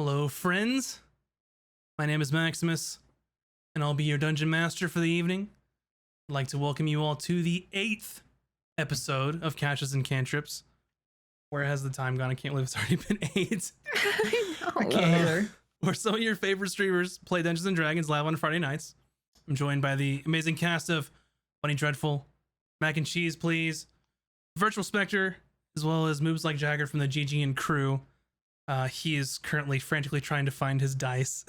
Hello, friends. My name is Maximus, and I'll be your dungeon master for the evening. I'd like to welcome you all to the 8th episode of Caches and Cantrips. Where has the time gone? I can't believe it's already been 8. I can't either. Where some of your favorite streamers play Dungeons and Dragons live on Friday nights. I'm joined by the amazing cast of Bunny Dreadful, Mac and Cheese Please, Virtual Spectre, as well as moves like Jagger from the GG and crew. He is currently frantically trying to find his dice.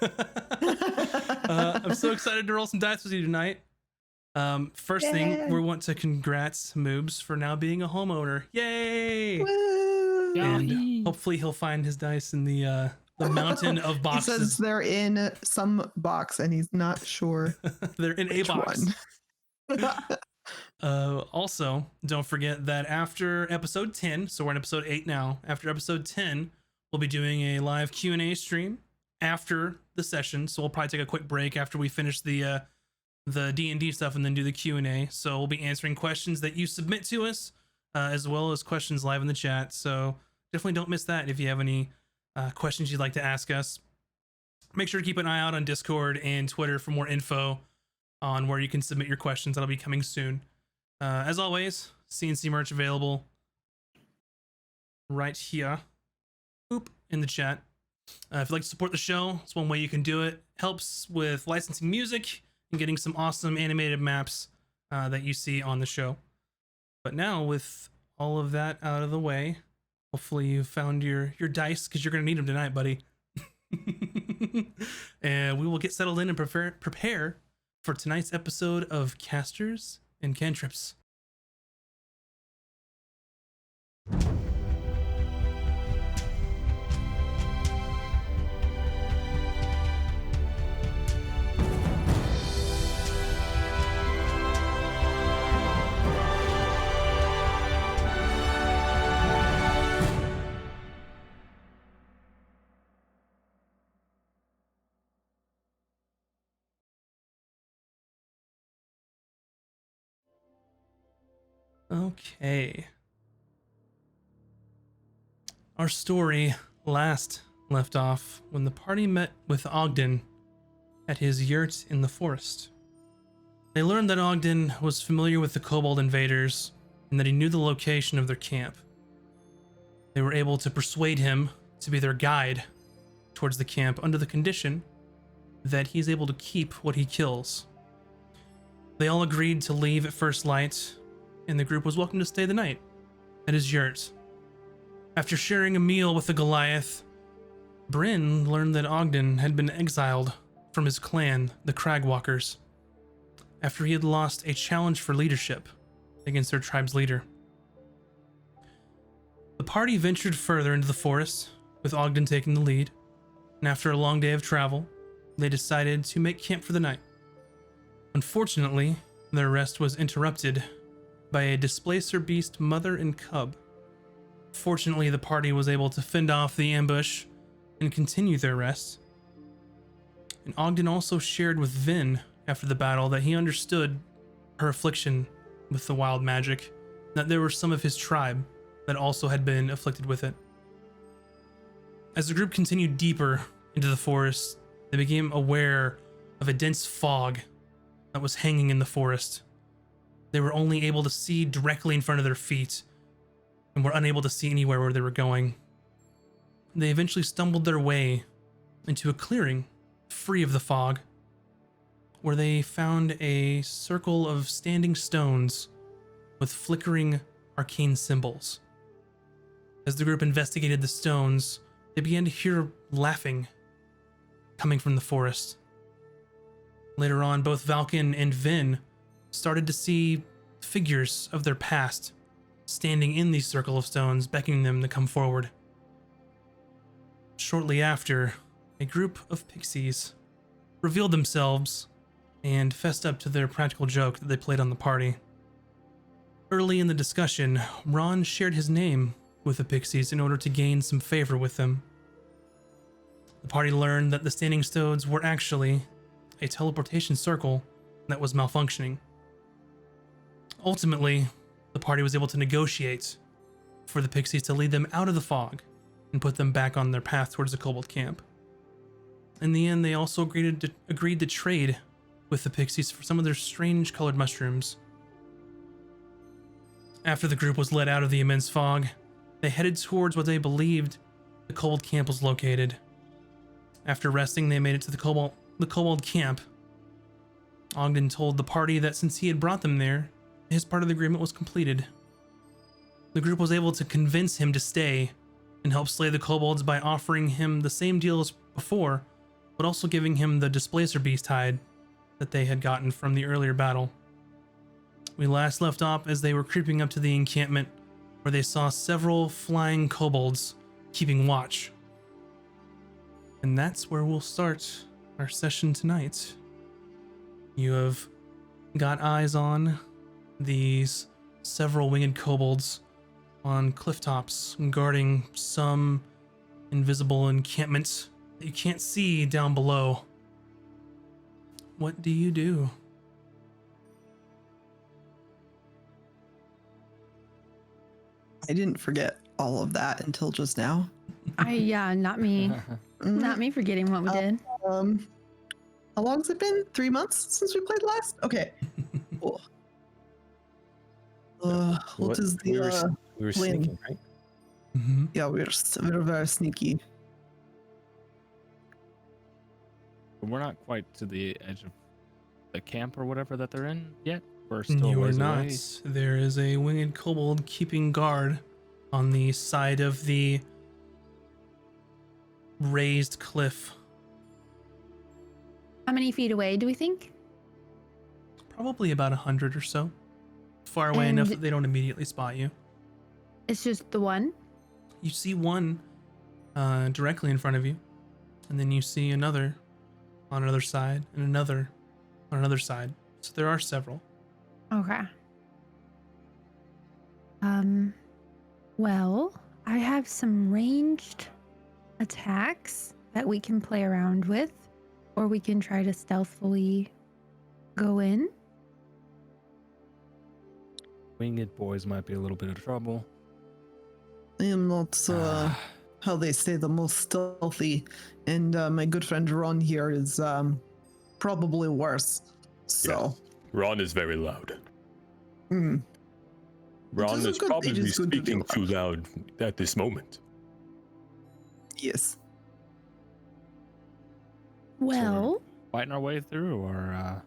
I'm so excited to roll some dice with you tonight. First thing, we want to congrats Moobs for now being a homeowner. Yay! Woo! And hopefully he'll find his dice in the mountain of boxes. He says they're in some box and he's not sure. They're in a box. Also, don't forget that after episode 10, so we're in episode 8 now, after episode 10, we'll be doing a live Q&A stream after the session. So we'll probably take a quick break after we finish the D&D stuff and then do the Q&A. So we'll be answering questions that you submit to us, as well as questions live in the chat. So definitely don't miss that if you have any questions you'd like to ask us. Make sure to keep an eye out on Discord and Twitter for more info on where you can submit your questions. That'll be coming soon. As always, CNC merch available right here. Boop, in the chat. If you'd like to support the show, it's one way you can do it. Helps with licensing music and getting some awesome animated maps that you see on the show. But now, with all of that out of the way, hopefully you found your dice, because you're going to need them tonight, buddy. And we will get settled in and prepare for tonight's episode of Casters and Cantrips. Okay. Our story last left off when the party met with Ogden at his yurt in the forest. They learned that Ogden was familiar with the Kobold invaders and that he knew the location of their camp. They were able to persuade him to be their guide towards the camp under the condition that he's able to keep what he kills. They all agreed to leave at first light, and the group was welcome to stay the night at his yurt. After sharing a meal with the Goliath, Bryn learned that Ogden had been exiled from his clan, the Cragwalkers, after he had lost a challenge for leadership against their tribe's leader. The party ventured further into the forest, with Ogden taking the lead, and after a long day of travel, they decided to make camp for the night. Unfortunately, their rest was interrupted by a displacer beast mother and cub. Fortunately, the party was able to fend off the ambush and continue their rest. And Ogden also shared with Vin after the battle that he understood her affliction with the wild magic, that there were some of his tribe that also had been afflicted with it. As the group continued deeper into the forest, they became aware of a dense fog that was hanging in the forest. They were only able to see directly in front of their feet and were unable to see anywhere where they were going. They eventually stumbled their way into a clearing free of the fog, where they found a circle of standing stones with flickering arcane symbols. As the group investigated the stones, they began to hear laughing coming from the forest. Later on, both Valken and Vin started to see figures of their past standing in these circle of stones, beckoning them to come forward. Shortly after, a group of pixies revealed themselves and fessed up to their practical joke that they played on the party. Early in the discussion, Ron shared his name with the pixies in order to gain some favor with them. The party learned that the standing stones were actually a teleportation circle that was malfunctioning. Ultimately, the party was able to negotiate for the pixies to lead them out of the fog and put them back on their path towards the Kobold camp. In the end, they also agreed to trade with the pixies for some of their strange colored mushrooms. After the group was let out of the immense fog, they headed towards what they believed the Kobold camp was located. After resting, they made it to the Kobold camp. Ogden told the party that since he had brought them there, his part of the agreement was completed. The group was able to convince him to stay and help slay the kobolds by offering him the same deal as before, but also giving him the displacer beast hide that they had gotten from the earlier battle. We last left off as they were creeping up to the encampment, where they saw several flying kobolds keeping watch. And that's where we'll start our session tonight. You have got eyes on these several winged kobolds on cliff tops, guarding some invisible encampment that you can't see down below. What do you do? I didn't forget all of that until just now. Not me. Not me forgetting what we did. How long's it been? 3 months since we played last? Okay. Cool. What is the we were plan? sneaking, right? Mm-hmm. Yeah, we're very sneaky. But we're not quite to the edge of the camp or whatever that they're in yet. We're still a You are ways not. away. There is a winged kobold keeping guard on the side of the raised cliff. How many feet away do we think? Probably about 100 or so. Far away enough And- that they don't immediately spot you. It's just the one. You see one directly in front of you, and then you see another on another side, and another on another side. So there are several. Okay. Well, I have some ranged attacks that we can play around with, or we can try to stealthily go in. Winged boys might be a little bit of trouble. I am not how they say the most stealthy, and my good friend Ron here is probably worse. So, Ron is very loud. mm, Ron is a is good- it probably is good to be speaking too loud at this moment. yes. Well, Fighting our way through, or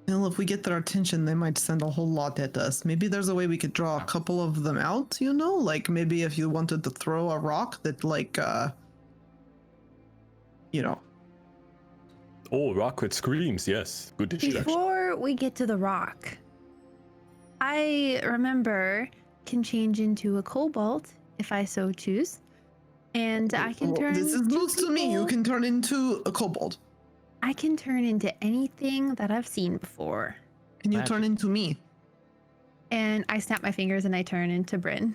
Well, if we get their attention, they might send a whole lot at us. Maybe there's a way we could draw a couple of them out, you know? Like maybe if you wanted to throw a rock that you know. Oh, Rocket screams, yes. Good distraction. before we get to the rock, I remember can change into a kobold if I so choose. And I can Well, turn this is news to me. You people- can turn into a kobold. I can turn into anything that I've seen before. Can you Magic. turn into me? And I snap my fingers and I turn into Bryn.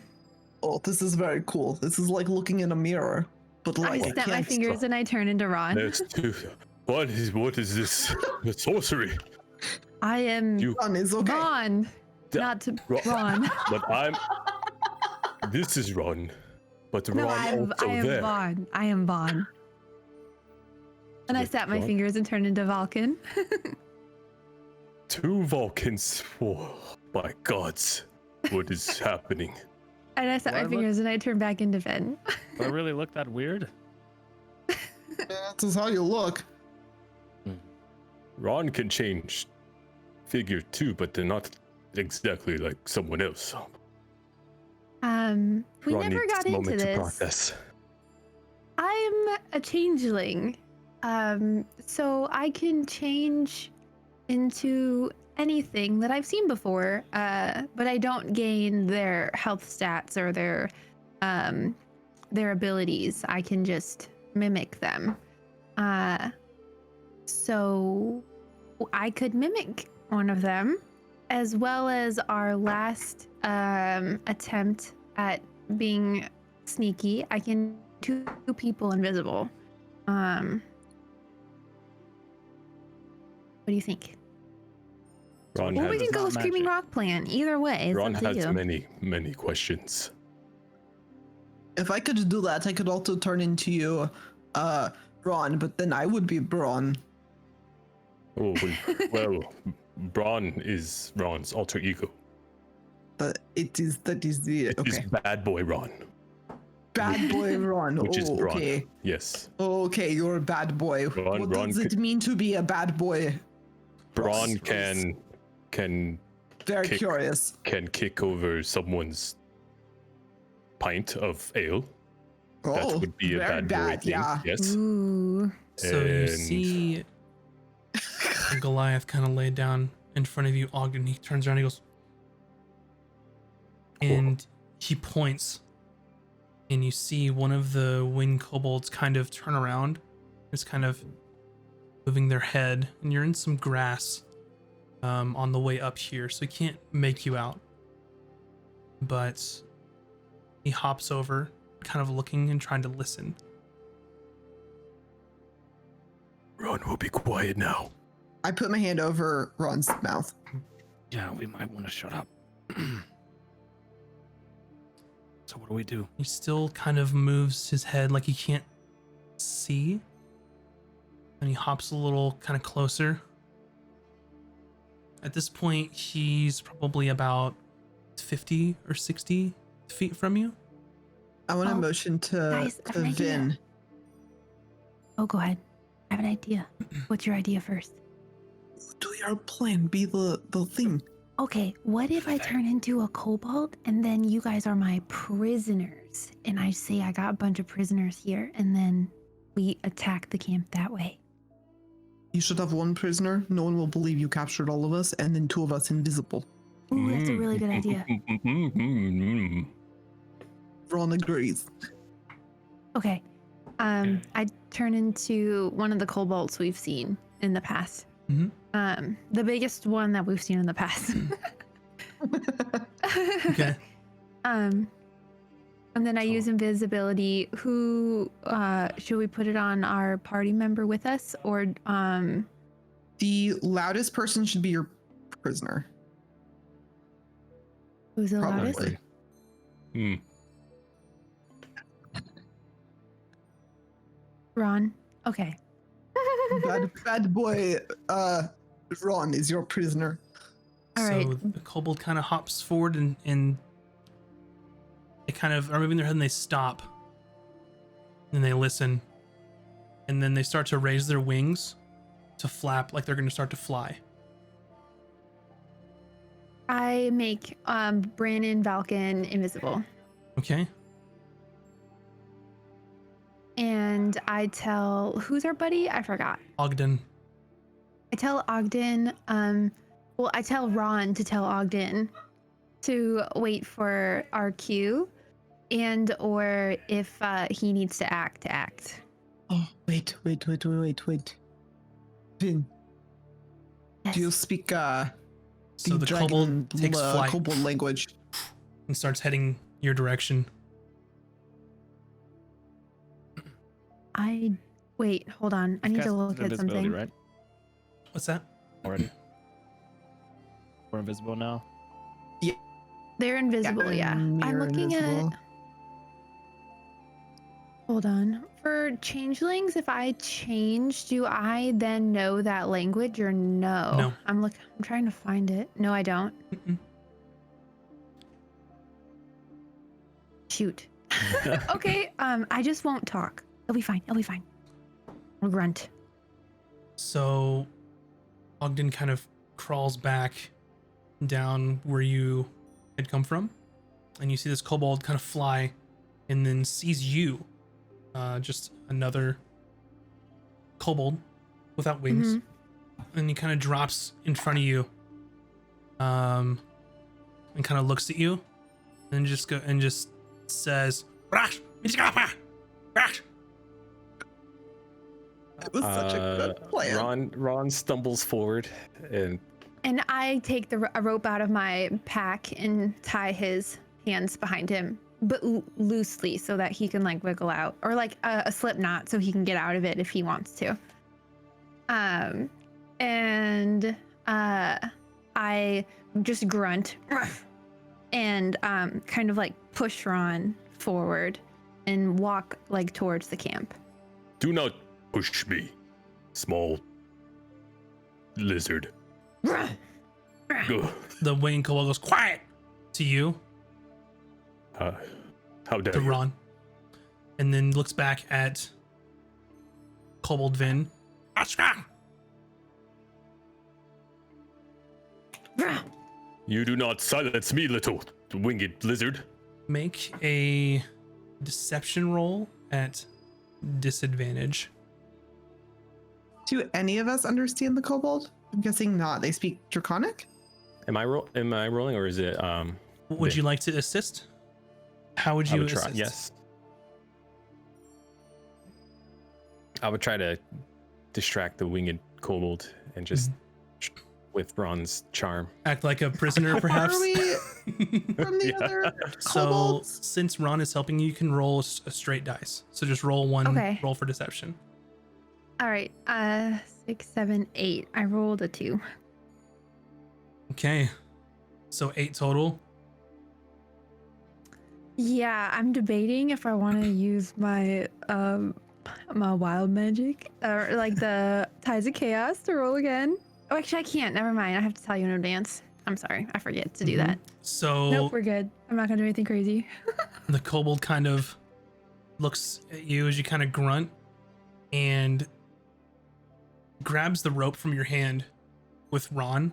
Oh, this is very cool. This is like looking in a mirror, but I like snap my can't fingers stop. and I turn into Ron. There's two. What is this? The sorcery. I am You, Ron is okay. Ron, Yeah, not to Ron. Ron. but I'm. This is Ron, but No, Ron I also am there. Vaughn. I am Vaughn. And I Wait, snap my Vaughn? fingers and turn into Vulcan. Two Vulcans. Oh, my gods, what is happening? And I snap Do I my look- fingers and I turn back into Ven. do I really look that weird? This is how you look. Ron can change figure too, but they're not exactly like someone else. We Ron never needs got a into moment to this. process. I'm a changeling. So I can change into anything that I've seen before, but I don't gain their health stats or their abilities. I can just mimic them. So I could mimic one of them, as well as our last attempt at being sneaky. I can two people invisible. What do you think? Ron Or we has, can go not Screaming magic. Rock plan. Either way, it's Ron up to has you. many questions. If I could do that, I could also turn into you, Ron, but then I would be Braun. Oh, well, Braun is Ron's alter ego. But that is the It is bad boy Ron, bad boy Ron. which is Braun. Okay. Yes. Okay, you're a bad boy. Ron- what Ron does it could- mean to be a bad boy? Braun Ross? can Very kick- curious. kick over someone's pint of ale. That would be a very bad boy thing. yeah. Yes. Ooh. So you And- see Goliath kind of laid down in front of you, Ogden. He turns around, he goes, and he points, and you see one of the winged kobolds kind of turn around, just kind of moving their head, and you're in some grass on the way up here, so he can't make you out. But he hops over, kind of looking and trying to listen. Ron will be quiet now. I put my hand over Ron's mouth. Yeah, we might want to shut up. So what do we do? He still kind of moves his head like he can't see. And he hops a little kind of closer. At this point, he's probably about 50 or 60 feet from you. I want to Oh, motion guys, I to have an idea. Vin. Oh, go ahead. I have an idea. What's your idea first? Do your plan be the thing? Okay, what if I turn into a kobold and then you guys are my prisoners? And I say I got a bunch of prisoners here and then we attack the camp that way. You should have one prisoner. No one will believe you captured all of us, and then 2 of us invisible. Ooh, that's a really good idea. Ron agrees. Okay. I turn into one of the kobolds we've seen in the past. Mhm. The biggest one that we've seen in the past. Okay. And then I use invisibility. Who should we put it on our party member with us or The loudest person should be your prisoner. who's the Probably. loudest? Hmm. Ron. Okay. Bad boy Ron is your prisoner. All So right. the kobold kind of hops forward and they kind of are moving their head and they stop. And they listen. And then they start to raise their wings to flap like they're going to start to fly. I make Brandon Valken invisible. Okay. And I tell who's our buddy? I forgot. Ogden. I tell Ogden, I tell Ron to tell Ogden to wait for our cue and or if he needs to act. Oh, wait. Vin, Yes. do you speak So the kobold takes flight kobold language? and starts heading your direction. Wait, hold on. I need to Cast look at invisibility, something. right? What's that? Already. We're invisible now. They're invisible, yeah. I'm you're looking invisible. at. Hold on. For changelings, if I change, do I then know that language or no? No. I'm trying to find it. No, I don't. Mm-mm. Shoot. Okay, I just won't talk. It'll be fine. Or grunt. So Ogden kind of crawls back down where you had come from. And you see this kobold kind of fly and then sees you. Just another kobold without wings. And he kind of drops in front of you. And kind of looks at you. And just says, "Rash, Michigapa! Rash!" It was such a good plan. Ron stumbles forward and And I take a rope out of my pack and tie his hands behind him, but loosely so that he can like wiggle out, or like a slip knot so he can get out of it if he wants to. And I just grunt and kind of like push Ron forward and walk like towards the camp. Do not push me, small lizard. Ugh. The winged kobold goes quiet to you, How dare to you? Ron, and then looks back at Kobold Vin. You do not silence me, little winged lizard. Make a deception roll at disadvantage. Do any of us understand the kobold? I'm guessing not. They speak Draconic? Am I rolling, or is it Would you like to assist? How would I you would try, assist? yes. I would try to distract the winged kobold and just with Ron's charm. Act like a prisoner, How perhaps. far are we from the Yeah. other So kobolds? since Ron is helping you, you can roll a straight dice. So just roll one. Okay. Roll for deception. All right, 6, 7, 8. I rolled a 2. Okay. So 8 total. Yeah, I'm debating if I want to use my my wild magic or like the Ties of Chaos to roll again. Oh, actually, I can't. Never mind. I have to tell you in advance. I'm sorry. I forget to do that. So Nope, we're good. I'm not gonna do anything crazy. the kobold kind of looks at you as you kind of grunt and grabs the rope from your hand with Ron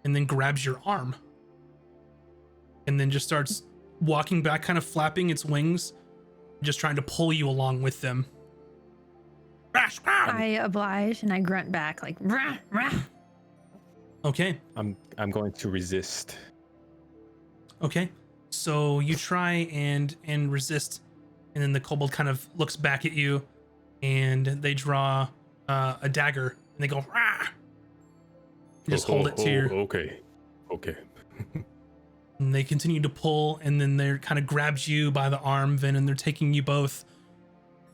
and then grabs your arm and then just starts walking back, kind of flapping its wings, just trying to pull you along with them. I oblige and I grunt back like rah, rah. Okay. I'm going to resist. Okay. So you try and resist, and then the kobold kind of looks back at you, and they draw a dagger, and they go rah. You just hold it to your. Okay. And they continue to pull, and then they're kind of grabs you by the arm, Vin, and they're taking you both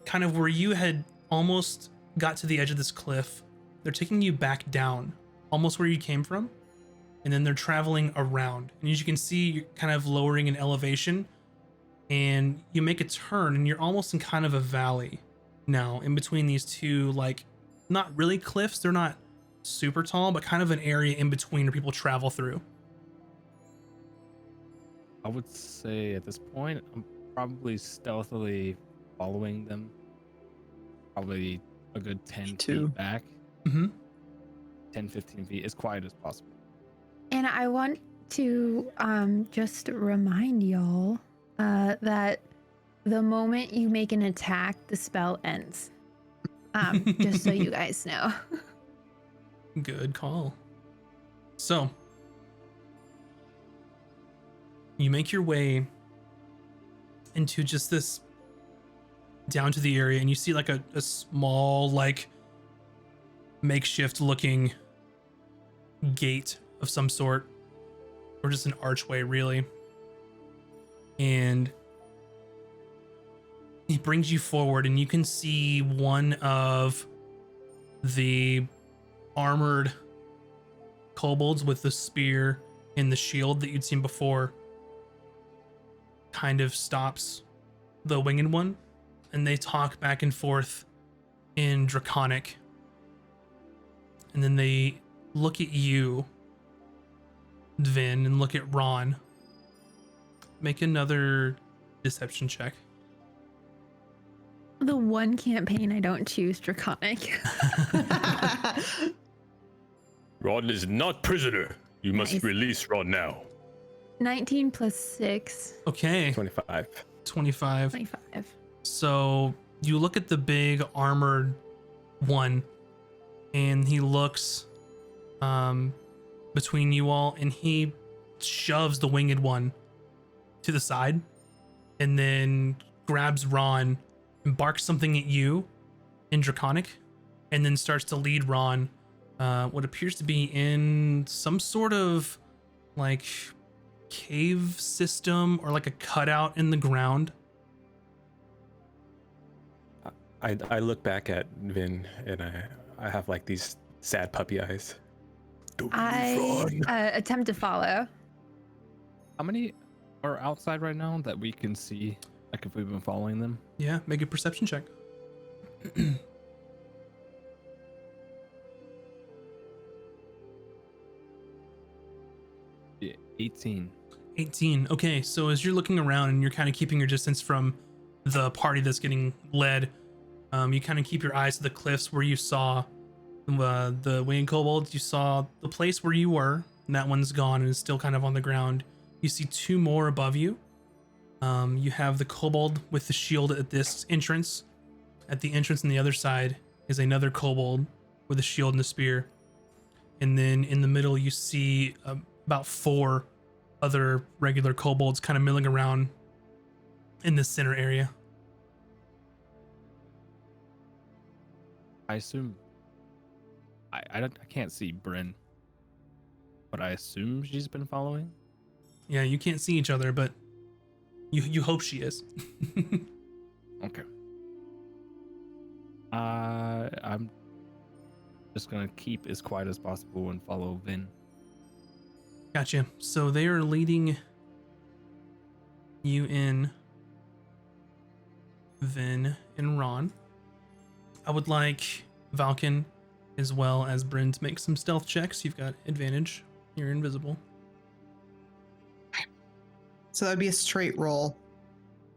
kind of where you had almost got to the edge of this cliff. They're taking you back down, almost where you came from, and then they're traveling around. And as you can see, you're kind of lowering in elevation, and you make a turn, and you're almost in kind of a valley now, in between these two, like, not really cliffs. They're not super tall, but kind of an area in between where people travel through. I would say at this point, I'm probably stealthily following them. Probably a good 10 too. feet back. Mm-hmm. 10, 15 feet, as quiet as possible. And I want to just remind y'all that the moment you make an attack, the spell ends. Just so you guys know. Good call. So, you make your way into just this down to the area, and you see like a small, like, makeshift looking gate of some sort, or just an archway, really. And he brings you forward, and you can see one of the armored kobolds with the spear and the shield that you'd seen before kind of stops the winged one, and they talk back and forth in Draconic, and then they look at you, Vin, and look at Ron. Make another deception check. The one campaign I don't choose Draconic. Ron is not prisoner. You must Nice. release Ron now. 19 plus 6, Okay, 25. 25. 25. So you look at the big armored one, and he looks between you all, and he shoves the winged one to the side, and then grabs Ron and barks something at you in Draconic, and then starts to lead Ron what appears to be in some sort of like cave system, or like a cutout in the ground. I look back at Vin and I have like these sad puppy eyes. Don't I leave Ron. attempt to follow. How many are outside right now that we can see? Like if we've been following them. Yeah, make a perception check. Yeah, 18. 18. Okay, so as you're looking around and you're kind of keeping your distance from the party that's getting led, you kind of keep your eyes to the cliffs where you saw the winged kobold. You saw the place where you were, and that one's gone and is still kind of on the ground. You see two more above you. You have the kobold with the shield at this entrance. At the entrance on the other side is another kobold with a shield and a spear. And then in the middle, you see about 4 other regular kobolds kind of milling around in the center area. I assume. I can't see Bryn, but I assume she's been following. Yeah, you can't see each other, but you hope she is. Okay. I'm just gonna keep as quiet as possible and follow Vin. Gotcha. So they are leading you in, Vin and Ron. I would like Valken as well as Bryn to make some stealth checks. You've got advantage. You're invisible. So that'd be a straight roll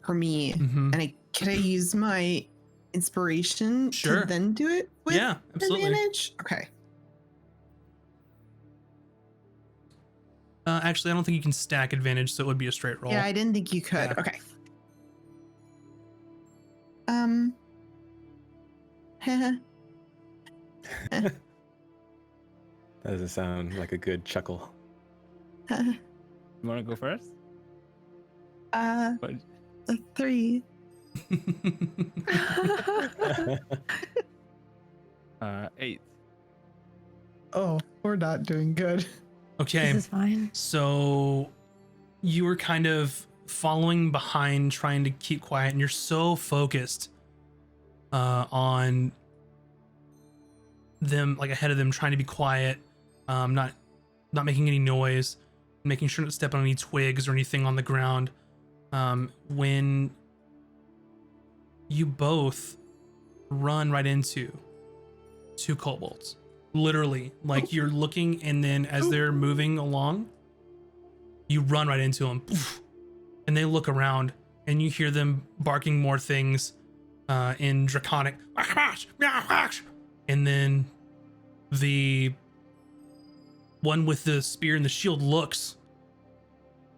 for me. Mm-hmm. And can I use my inspiration Sure. to then do it with Yeah, absolutely. advantage? Okay. Actually, I don't think you can stack advantage, so it would be a straight roll. Yeah, I didn't think you could. Yeah. Okay. That doesn't sound like a good chuckle. You want to go first? But A 3. 8. Oh, we're not doing good. Okay. This is fine. So you were kind of following behind, trying to keep quiet, and you're so focused on them, like ahead of them, trying to be quiet, not making any noise, making sure not to step on any twigs or anything on the ground. When you both run right into 2 kobolds. Literally, like you're looking, and then as they're moving along, you run right into them, and they look around, and you hear them barking more things in Draconic, and then the one with the spear and the shield looks,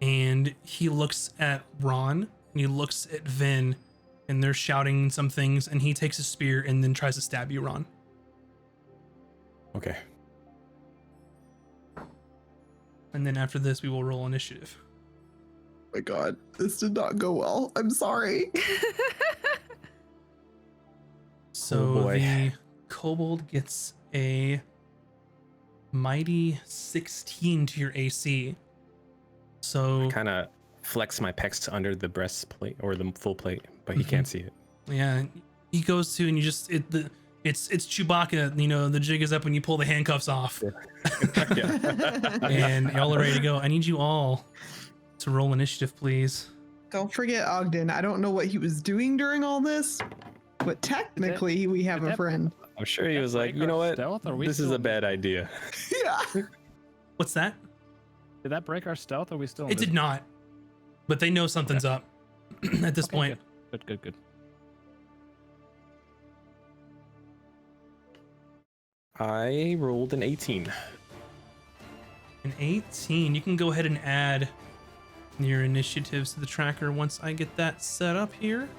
and he looks at Ron, and he looks at Vin, and they're shouting some things, and he takes a spear and then tries to stab you, Ron. Okay. And then after this, we will roll initiative. Oh my god, this did not go well. I'm sorry. So Oh boy. the kobold gets a mighty 16 to your AC. So Kind of flex my pecs under the breastplate or the full plate, but he can't see it. yeah, he goes to, and you just it's Chewbacca. You know, the jig is up when you pull the handcuffs off, Yeah. and y'all are ready to go. I need you all to roll initiative, please. Don't forget Ogden. I don't know what he was doing during all this, but technically we have a friend. I'm sure he was like, break you know our what? stealth, or we This is still- a bad idea. Yeah. What's that? Did that break our stealth? Or are we still? It did not, but they know something's up at this point. Good. I rolled an 18. An 18. You can go ahead and add your initiatives to the tracker once I get that set up here.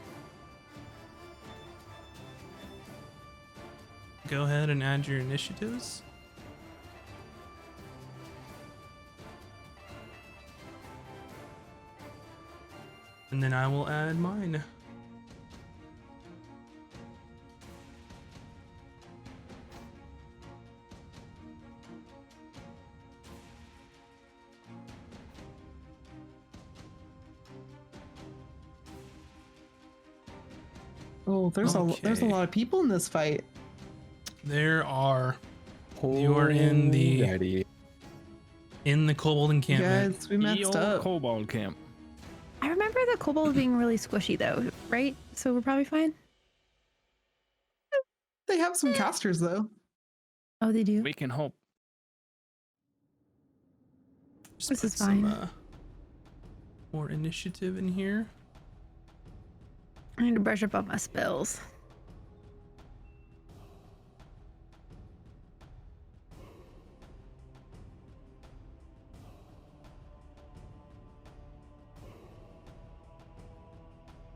Go ahead and add your initiatives. And then I will add mine. Oh, there's a Okay. lot of people in this fight. There are. You are in the- Daddy. In the kobold encampment. Guys, we messed Ye old up. Kobold camp. I remember the kobold being really squishy though, right? So we're probably fine. They have some casters though. Oh, they do. We can hope. Just This put is fine. some more initiative in here. I need to brush up on my spells.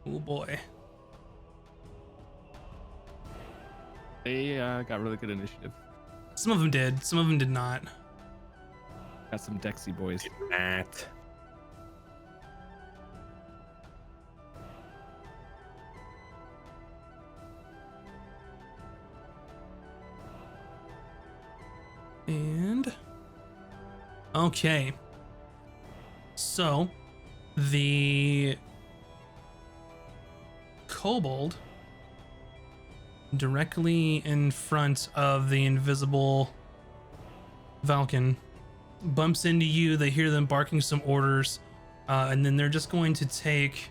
Oh boy. They got really good initiative. Some of them did. Some of them did not. Got some Dexy boys. Matt. And okay. So the kobold directly in front of the invisible Valken bumps into you. They hear them barking some orders, and then they're just going to take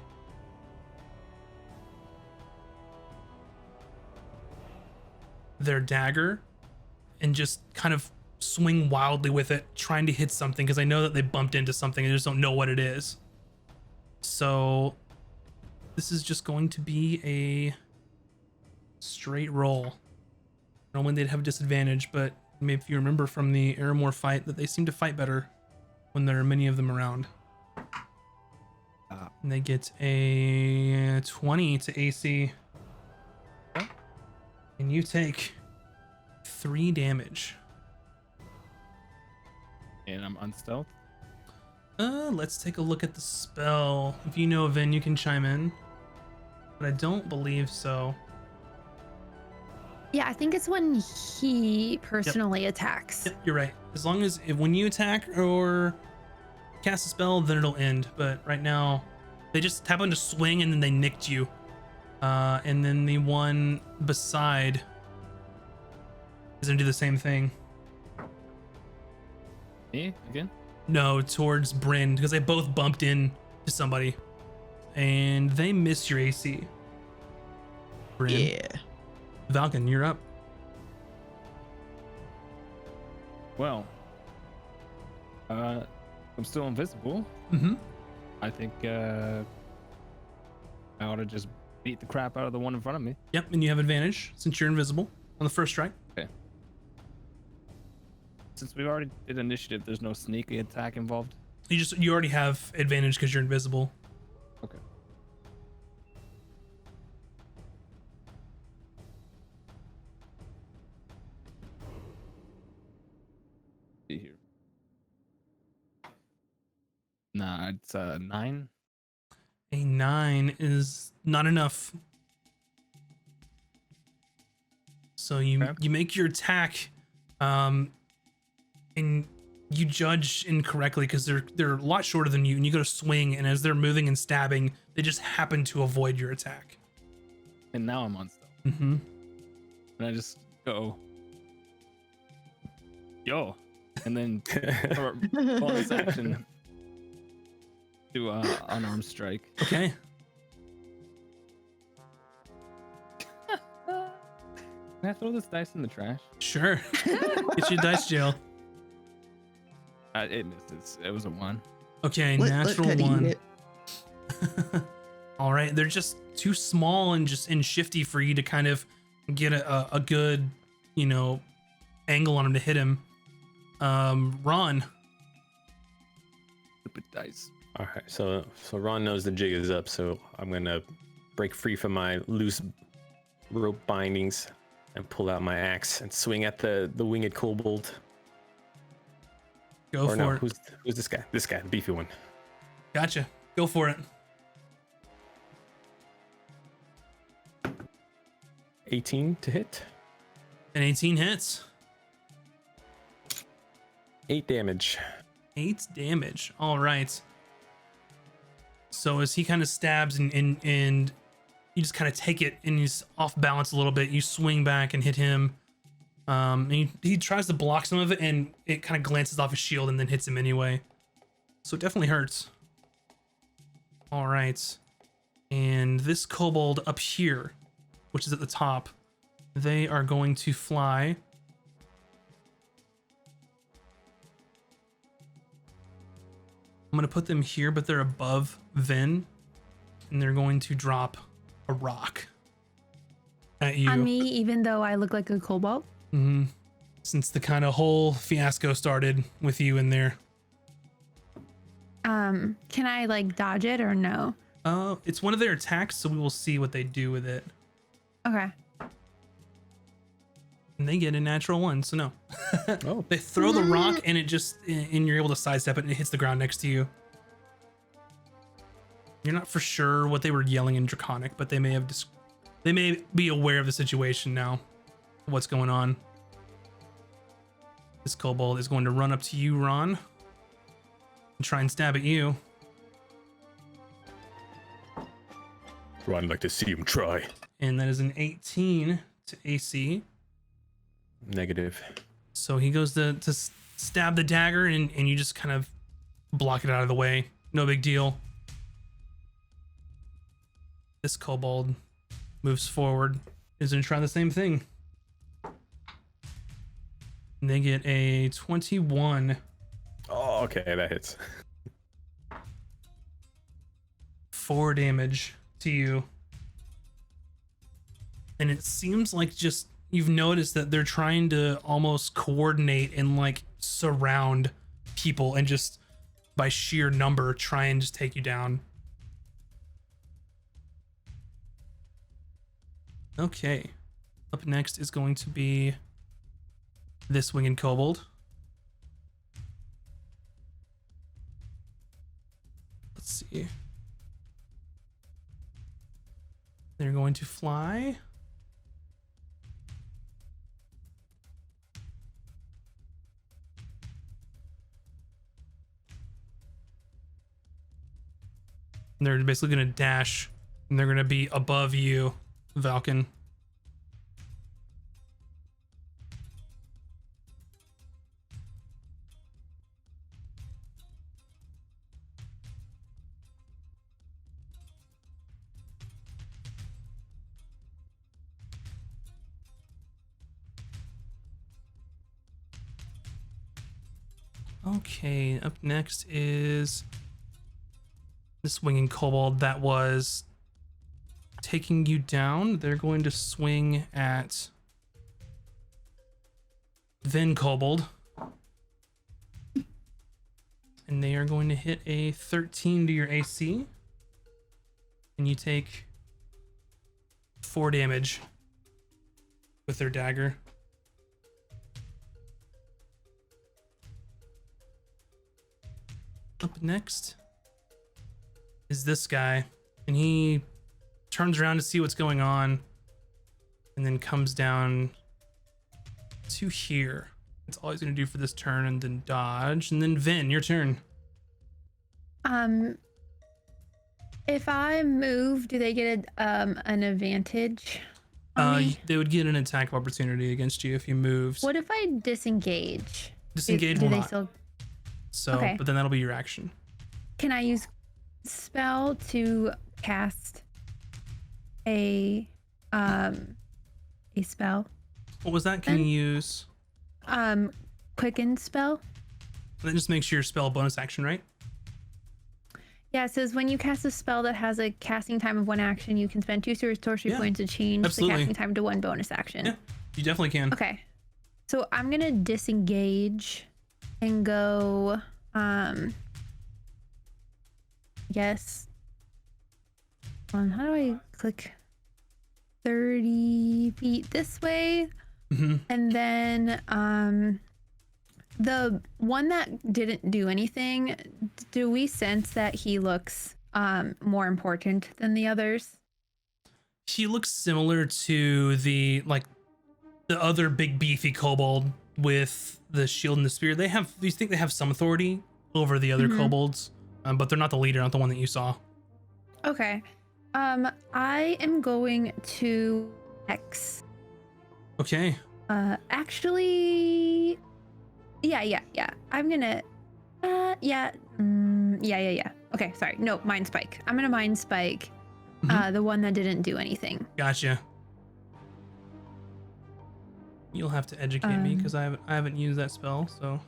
their dagger and just kind of swing wildly with it, trying to hit something, because I know that they bumped into something and just don't know what it is. So this is just going to be a straight roll. Normally they'd have disadvantage, but maybe if you remember from the Aramore fight that they seem to fight better when there are many of them around. And they get a 20 to AC. And you take 3 damage. And I'm unstealth. Let's take a look at the spell. If you know, Vin, you can chime in. But I don't believe so. Yeah, I think it's when he personally attacks. Yep, you're right. As long as when you attack or cast a spell, then it'll end. But right now, they just happen to swing and then they nicked you. And then the one beside is gonna do the same thing. Me again? No, towards Bryn, because they both bumped in to somebody. And they miss your AC. Bryn. Yeah. Valken, you're up. Well, I'm still invisible. Mm-hmm. I think I ought to just beat the crap out of the one in front of me. Yep, and you have advantage since you're invisible on the first strike. Since we already did initiative, there's no sneaky attack involved. You already have advantage because you're invisible. Okay. See here. Nah, it's 9. A 9 is not enough. So you Okay. you make your attack, and you judge incorrectly because they're a lot shorter than you, and you go to swing, and as they're moving and stabbing, they just happen to avoid your attack. And now I'm on stealth. Mm-hmm. And I just go, yo, and then for bonus action, do unarmed strike. Okay. Can I throw this dice in the trash? Sure. Get you a dice jail. It misses. It was a 1. Okay, Let natural Teddy eat 1. it. All right, they're just too small and shifty for you to kind of get a good, angle on him to hit him. Ron. Stupid dice. All right, so Ron knows the jig is up, so I'm gonna break free from my loose rope bindings and pull out my axe and swing at the winged kobold. Go Or for no, it. who's this guy? This guy, the beefy one. Gotcha. Go for it. 18 to hit. An 18 hits. 8 damage. 8 damage. All right. So as he kind of stabs and you just kind of take it and he's off balance a little bit, you swing back and hit him. And he tries to block some of it and it kind of glances off his shield and then hits him anyway. So it definitely hurts. All right. And this kobold up here, which is at the top, they are going to fly. I'm going to put them here, but they're above Vin. And they're going to drop a rock at you. On me, even though I look like a kobold. Mm-hmm. Since the kind of whole fiasco started with you in there. Can I like dodge it or no? It's one of their attacks, so we will see what they do with it. Okay. And they get a natural one, so no. Oh. They throw the rock and it just, and you're able to sidestep it and it hits the ground next to you. You're not for sure what they were yelling in Draconic, but they may have they may be aware of the situation now. What's going on? This kobold is going to run up to you, Ron, and try and stab at you. I'd like to see him try. And that is an 18 to AC. Negative. So he goes to stab the dagger and you just kind of block it out of the way. No big deal. This kobold moves forward. Is going to try the same thing. And they get a 21. Oh, okay, that hits. 4 damage to you. And it seems like just you've noticed that they're trying to almost coordinate and like surround people and just by sheer number try and just take you down. Okay. Up next is going to be this winged kobold. Let's see. They're going to fly. And they're basically going to dash and they're going to be above you, Valken. Okay, up next is this winged kobold that was taking you down. They're going to swing at Vin Kobold. And they are going to hit a 13 to your AC. And you take 4 damage with their dagger. Up next is this guy, and he turns around to see what's going on and then comes down to here. That's all he's gonna do for this turn, and then dodge. And then Vin, your turn. If I move, do they get an advantage on me? They would get an attack of opportunity against you if you moved. What if I disengage? Disengage do will they not. still? So, Okay. but then that'll be your action. Can I use spell to cast a spell? What was that? Can you use? Quicken spell? That just makes your spell a bonus action, right? Yeah, it says when you cast a spell that has a casting time of 1 action, you can spend 2 sorcery Yeah, points to change absolutely. the casting time to 1 bonus action. Yeah, you definitely can. Okay. So I'm gonna disengage and go yes. How do I click 30 feet this way? Mm-hmm. And then the one that didn't do anything, do we sense that he looks more important than the others? He looks similar to the other big beefy kobold with the shield and the spear. You think they have some authority over the other kobolds, but they're not the leader, not the one that you saw. Okay. I am going to X. Okay. Actually, yeah. I'm gonna, yeah. Okay, sorry. No, Mind Spike. I'm gonna Mind Spike Mhm. the one that didn't do anything. Gotcha. You'll have to educate me because I haven't used that spell. So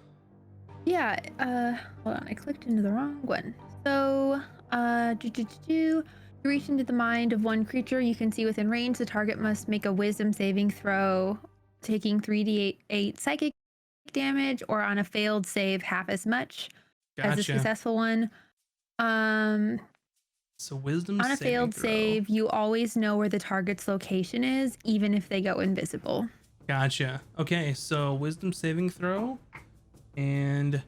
Yeah, hold on, I clicked into the wrong one. So, you reach into the mind of one creature you can see within range. The target must make a wisdom saving throw, taking 3d8 psychic damage, or on a failed save, half as much as a gotcha. successful one. So wisdom On a saving failed throw. save, you always know where the target's location is, even if they go invisible. Gotcha. Okay, so wisdom saving throw, and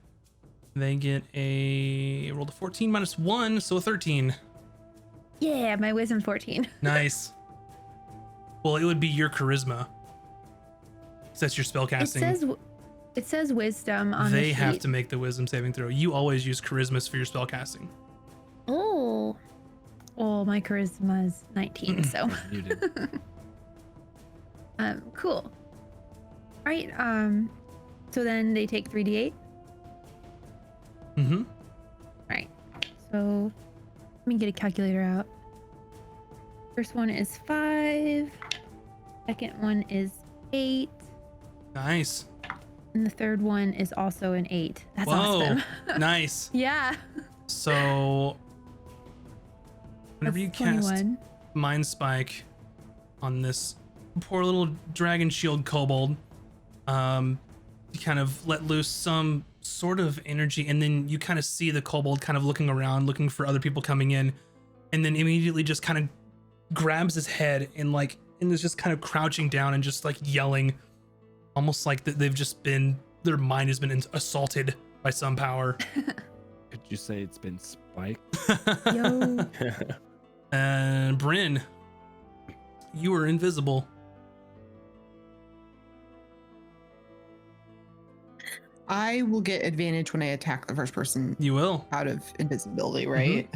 they get a roll to 14 minus 1, so a 13. Yeah, my wisdom 14. Nice. Well, it would be your charisma. So that's your spell casting. It says wisdom on They the sheet. have to make the wisdom saving throw. You always use charisma for your spell casting. Oh. Well, my charisma is 19, so. Muted. Cool. All right. So then they take 3d8. Mm-hmm. All right. So let me get a calculator out. First one is 5. Second one is 8. Nice. And the third one is also an 8. That's Whoa. awesome. Nice. Yeah. So whenever you That's cast 21. Mind Spike on this poor little dragon shield kobold, you kind of let loose some sort of energy, and then you kind of see the kobold kind of looking around, looking for other people coming in, and then immediately just kind of grabs his head and is just kind of crouching down and just like yelling, almost like that their mind has been assaulted by some power. Could you say it's been spiked? Yo. And Bryn, you are invisible. I will get advantage when I attack the first person You will. out of invisibility, right?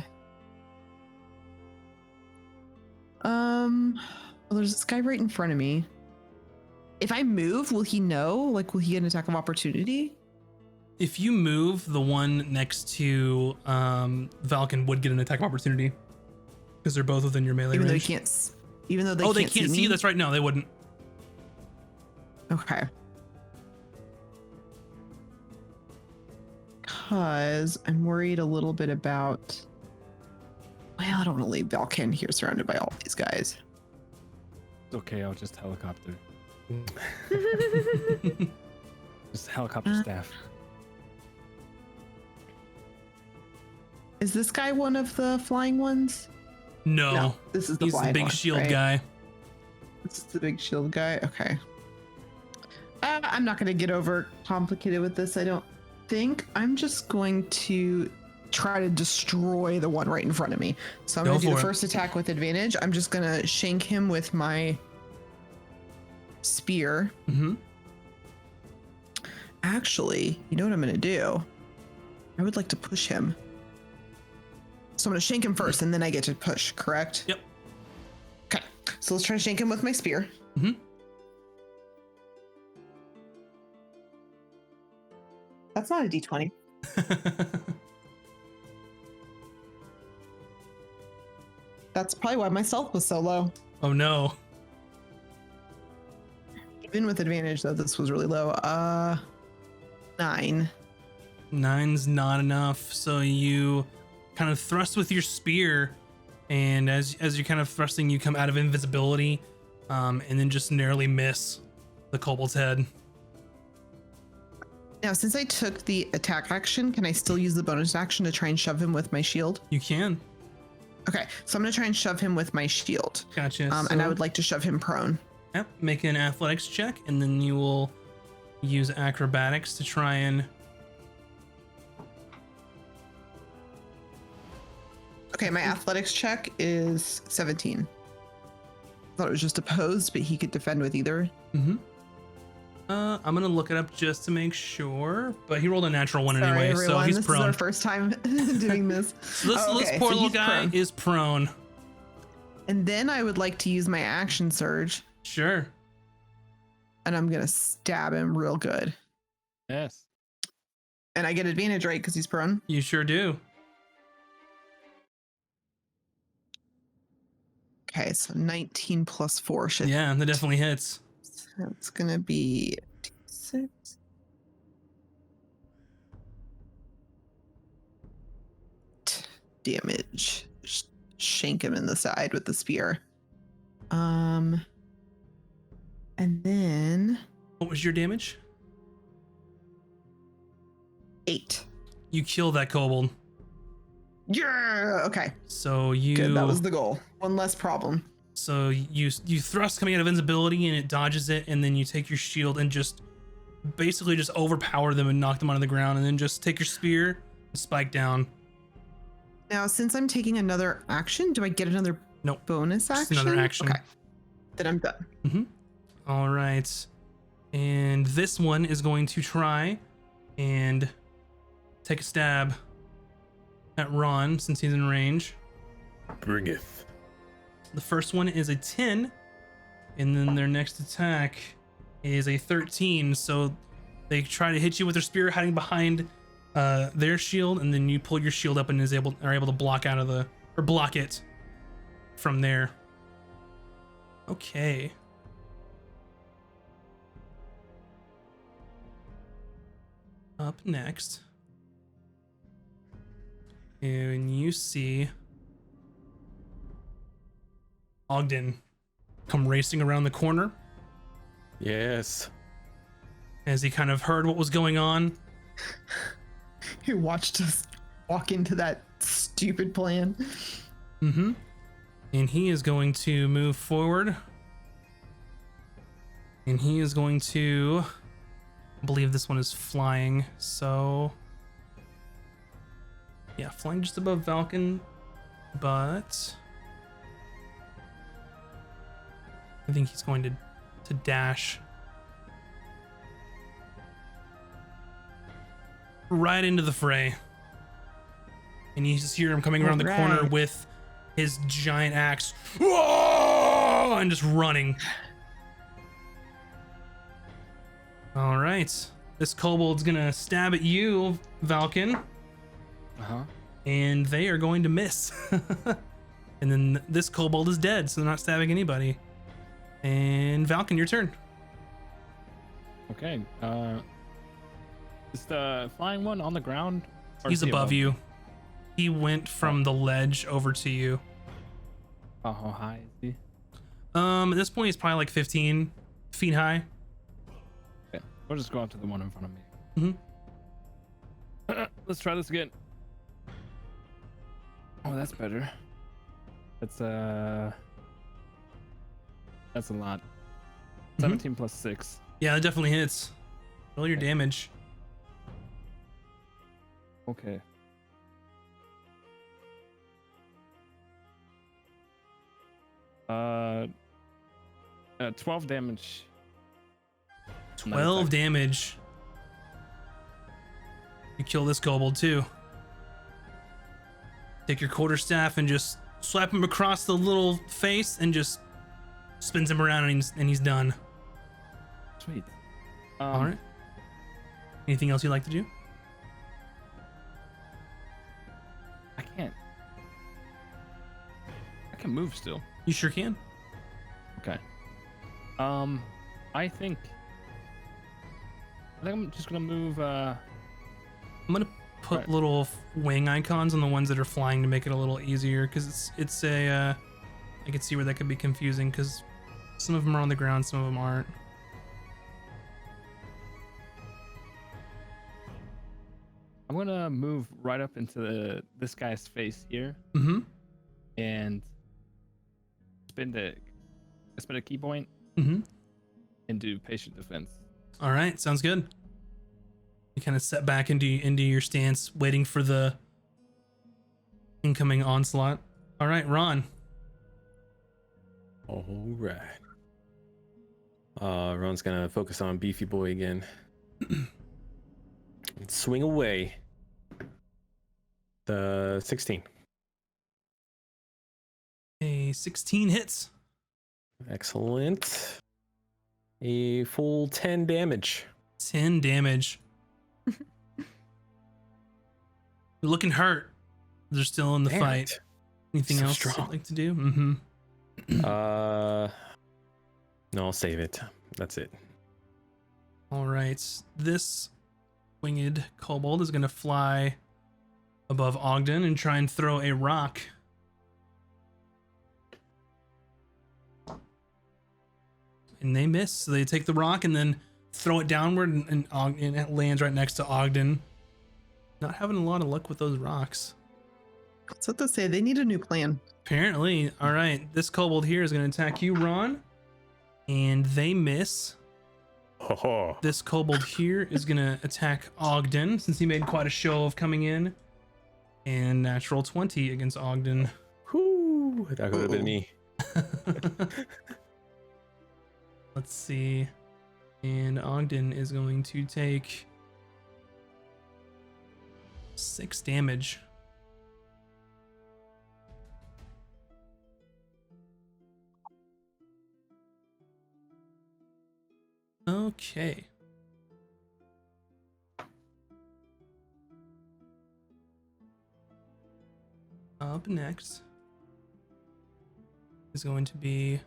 Well, there's this guy right in front of me. If I move, will he know? Like, will he get an attack of opportunity? If you move, the one next to Valken would get an attack of opportunity because they're both within your melee Even though range. he can't. Even though they Oh, they can't can't see me? you. That's right. No, they wouldn't. Okay. Because I'm worried a little bit about. Well, I don't want to leave Valken here surrounded by all these guys. It's okay, I'll just helicopter. Just helicopter staff. Is this guy one of the flying ones? No, This is the he's the flying big one, shield right? guy. This is the big shield guy. Okay. I'm not going to get over complicated with this. I don't think. I'm just going to try to destroy the one right in front of me. So I'm Go going to do the for it. first attack with advantage. I'm just going to shank him with my spear. Mm-hmm. Actually, you know what I'm going to do? I would like to push him. So I'm going to shank him first, and then I get to push, correct? Yep. Okay. So let's try to shank him with my spear. Mm-hmm. That's not a d20. That's probably why my stealth was so low. Oh no. Even with advantage, though, this was really low. 9. 9's not enough. So you kind of thrust with your spear, and as you're kind of thrusting, you come out of invisibility, and then just narrowly miss the kobold's head. Now, since I took the attack action, can I still use the bonus action to try and shove him with my shield? You can. Okay, so I'm going to try and shove him with my shield. Gotcha. And I So- would like to shove him prone. Yep, make an athletics check, and then you will use acrobatics to try and. Okay, my athletics check is 17. Thought it was just opposed, but he could defend with either. Mm-hmm. I'm gonna look it up just to make sure, but he rolled a natural one Sorry, anyway, everyone. so he's this prone. is our first time doing this. So this, Oh, this okay, poor so little he's guy prone. is prone. And then I would like to use my action surge, Sure. and I'm gonna stab him real good. Yes. And I get advantage, right? Because he's prone. You sure do. Okay, so 19 plus 4 should. Yeah, that definitely hits. That's going to be 6. Damage. Shank him in the side with the spear. And then What was your damage? 8. You kill that kobold. Yeah. Okay. So you Good. That was the goal. One less problem. So you thrust coming out of invincibility and it dodges it, and then you take your shield and just basically just overpower them and knock them onto the ground, and then just take your spear and spike down. Now, since I'm taking another action, do I get another Nope. bonus Just action? another action. Okay. Then I'm done. All right. And this one is going to try and take a stab at Ron since he's in range. Bringeth. The first one is a 10, and then their next attack is a 13. So they try to hit you with their spear hiding behind their shield, and then you pull your shield up and are able to block it from there. Okay. Up next, and you see Ogden come racing around the corner Yes. as he kind of heard what was going on. He watched us walk into that stupid plan. Mm-hmm. And he is going to move forward. And he is going to, I believe this one is flying, so yeah, flying just above Valken, but I think he's going to dash right into the fray. And you just hear him coming around the corner Alright. with his giant axe. Whoa! And just running. All right. This kobold's gonna stab at you, Valken, Uh-huh. and they are going to miss. And then this kobold is dead, so they're not stabbing anybody. And Valken, your turn. Okay. Is the flying one on the ground? Or He's is he above you. He went from the ledge over to you. Oh, how high is he? At this point, he's probably like 15 feet high. Okay. We'll just go up to the one in front of me. Let's try this again. Oh, that's better. That's a lot. 17 plus 6. Yeah, that definitely hits. Roll your damage. Okay. 12 damage. 12 damage. You kill this kobold too. Take your quarterstaff and just slap him across the little face and just spins him around, and he's done. Sweet. All right. Anything else you'd like to do? I can move still. You sure can. Okay. I think I'm just gonna move. I'm gonna put Right. little wing icons on the ones that are flying to make it a little easier, because it's a I can see where that could be confusing, because some of them are on the ground, some of them aren't. I'm gonna move right up into this guy's face here Mm-hmm. and spend a key point Mm-hmm. and do patient defense. All right, sounds good. You kind of set back into your stance, waiting for the incoming onslaught. All right, Ron. All right. Ron's gonna focus on Beefy Boy again. And swing away. The 16. A 16 hits. Excellent. A full 10 damage. 10 damage. You're looking hurt. They're still in the Damn fight. it. Anything So else strong. you'd like to do? Mm-hmm. No, I'll save it. That's it. All right. This winged kobold is going to fly above Ogden and try and throw a rock. And they miss. So they take the rock and then throw it downward, and it lands right next to Ogden. Not having a lot of luck with those rocks. What's that to say? They need a new plan. Apparently. All right. This kobold here is going to attack you, Ron. And they miss. Ha This kobold here is going to attack Ogden, since he made quite a show of coming in. And natural 20 against Ogden. Whoo! That could have been me. Let's see. And Ogden is going to take 6 damage. Okay. Up next is going to be,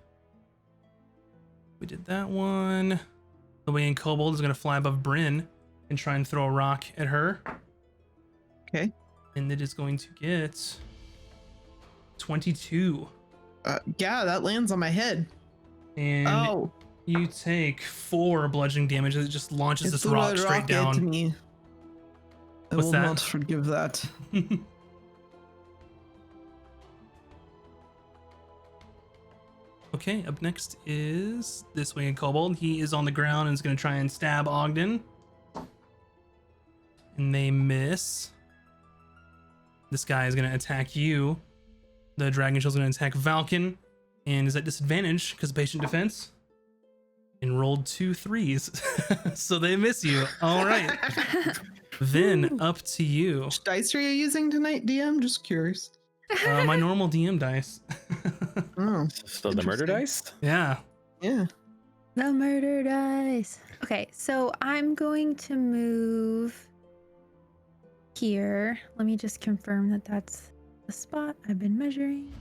we did that one. The winged kobold is going to fly above Bryn and try and throw a rock at her. Okay. And it is going to get 22. Yeah, that lands on my head. And Oh, you take 4 bludgeoning damage as it just launches it's this the rock straight rocket to down. me. I What's will that? not forgive that. Okay, up next is this winged kobold. He is on the ground and is going to try and stab Ogden. And they miss. This guy is going to attack you. The dragon shield is going to attack Valken and is at disadvantage because of patient defense. And rolled 2 3s. So they miss you. All right. Then up to you. Which dice are you using tonight, DM? Just curious. My normal DM dice. Oh, So the murder dice? Yeah. yeah. The murder dice. Okay, so I'm going to move here. Let me just confirm that that's the spot I've been measuring.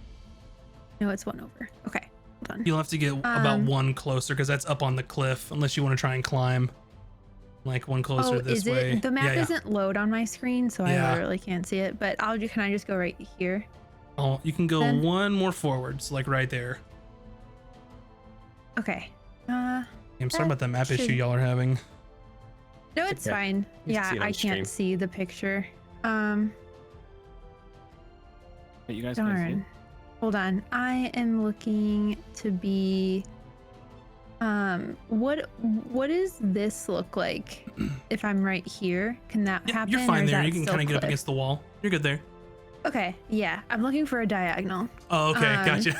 No, it's 1 over. Okay, hold on. You'll have to get about 1 closer because that's up on the cliff unless you want to try and climb. Like 1 closer Oh, this is way. it? The map Yeah. isn't load on my screen, so Yeah. I literally can't see it. But can I just go right here? Oh, you can go Then- 1 more forwards, like right there. Okay. I'm sorry about that map should- issue y'all are having. No, it's Yeah, fine. you can Yeah, see it on I stream. can't see the picture. Hey, you guys can see? Darn. Hold on. I am looking to be. What does this look like? If I'm right here, can that Yeah, happen? you're or fine is there. that You can still kind of get up cliff? against the wall. You're good there. Okay, yeah. I'm looking for a diagonal. Oh, okay, gotcha.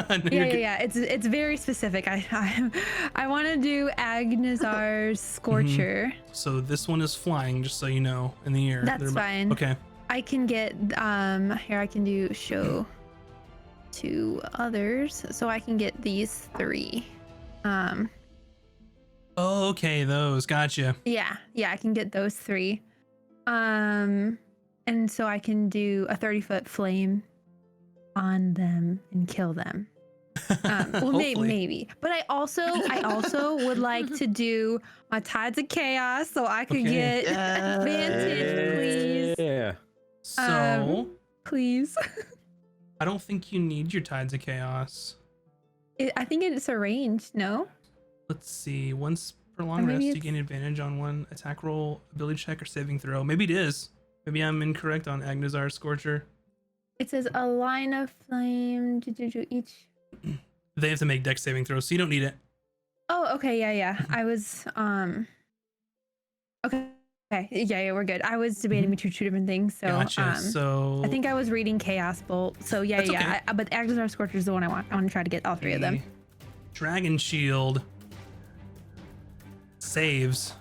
No, you're good. Yeah. It's very specific. I want to do Agnazar's Scorcher. So this one is flying, just so you know, in the air. That's They're about- fine. Okay. I can get here. I can do show to others, so I can get these 3. Oh, okay, those. Gotcha. Yeah, I can get those 3. And so I can do a 30-foot flame on them and kill them. Well, Hopefully. maybe. But I also would like to do my Tides of Chaos so I could Okay. get advantage, Yeah. So, please. I don't think you need your Tides of Chaos. I think it's arranged, no? Let's see. Once per long Or rest, maybe you it's- gain advantage on 1 attack roll, ability check, or saving throw. Maybe it is. Maybe I'm incorrect on Agnazar's Scorcher. It says a line of flame each. They have to make dex saving throws, so you don't need it. Oh, okay, yeah. I was okay. Yeah, we're good. I was debating between 2 different things, so Gotcha. So I think I was reading Chaos Bolt. So That's okay. but Agnazar Scorcher is the one I want. I want to try to get all 3 of them. the Dragon Shield saves.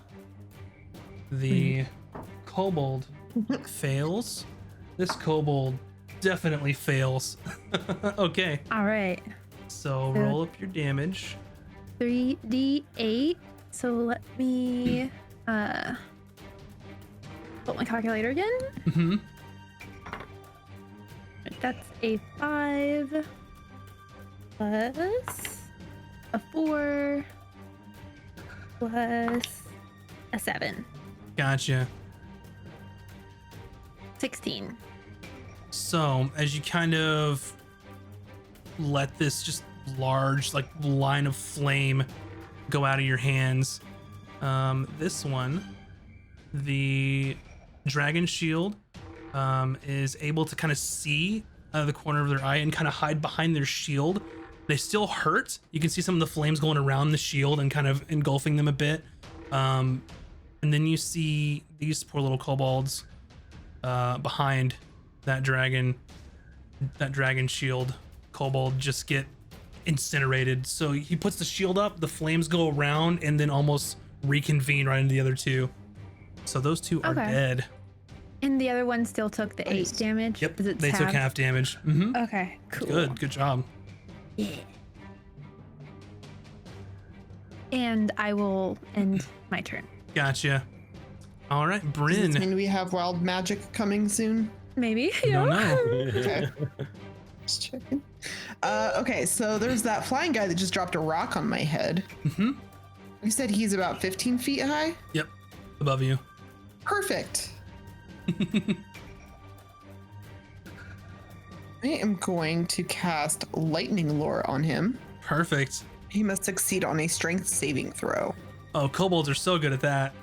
The Kobold fails. This Kobold definitely fails. Okay, All right. so roll up your damage. 3d8. So let me put my calculator again. Mm-hmm. That's a 5. plus a 4 plus a 7. Gotcha. 16. So as you kind of let this just large like line of flame go out of your hands, this one, the dragon shield, is able to kind of see out of the corner of their eye and kind of hide behind their shield. They still hurt. You can see some of the flames going around the shield and kind of engulfing them a bit. And then you see these poor little kobolds behind that dragon shield. Kobold just get incinerated. So he puts the shield up, the flames go around, and then almost reconvene right into the other two. So those two are Okay. dead. And the other one still took the 8 damage? Yep, Is it they took halved? half damage. Mm-hmm. Okay, cool. Good job. Yeah. And I will end my turn. Gotcha. All right, Does this Bryn. mean we have wild magic coming soon? Maybe. Don't Yeah. know. Okay. Just checking. Okay, so there's that flying guy that just dropped a rock on my head. Mm-hmm. You said he's about 15 feet high? Yep, above you. Perfect. I am going to cast lightning lure on him. Perfect. He must succeed on a strength saving throw. Oh, kobolds are so good at that.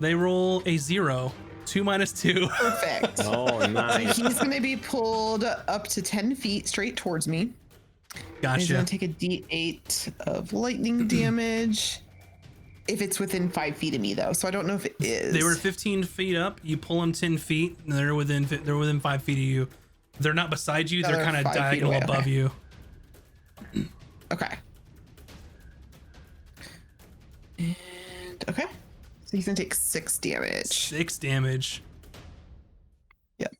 They roll a 0. 2 minus 2. Perfect. Oh, So nice. he's going to be pulled up to 10 feet straight towards me. He's Gotcha. going to take a d8 of lightning damage. If it's within 5 feet of me, though, so I don't know if it is. They were 15 feet up. You pull them 10 feet, and they're within 5 feet of you. They're not beside you. No, They're they're kind of 5 feet diagonal away, above okay. you. Okay. And okay, so he's gonna take 6 damage. 6 damage. Yep.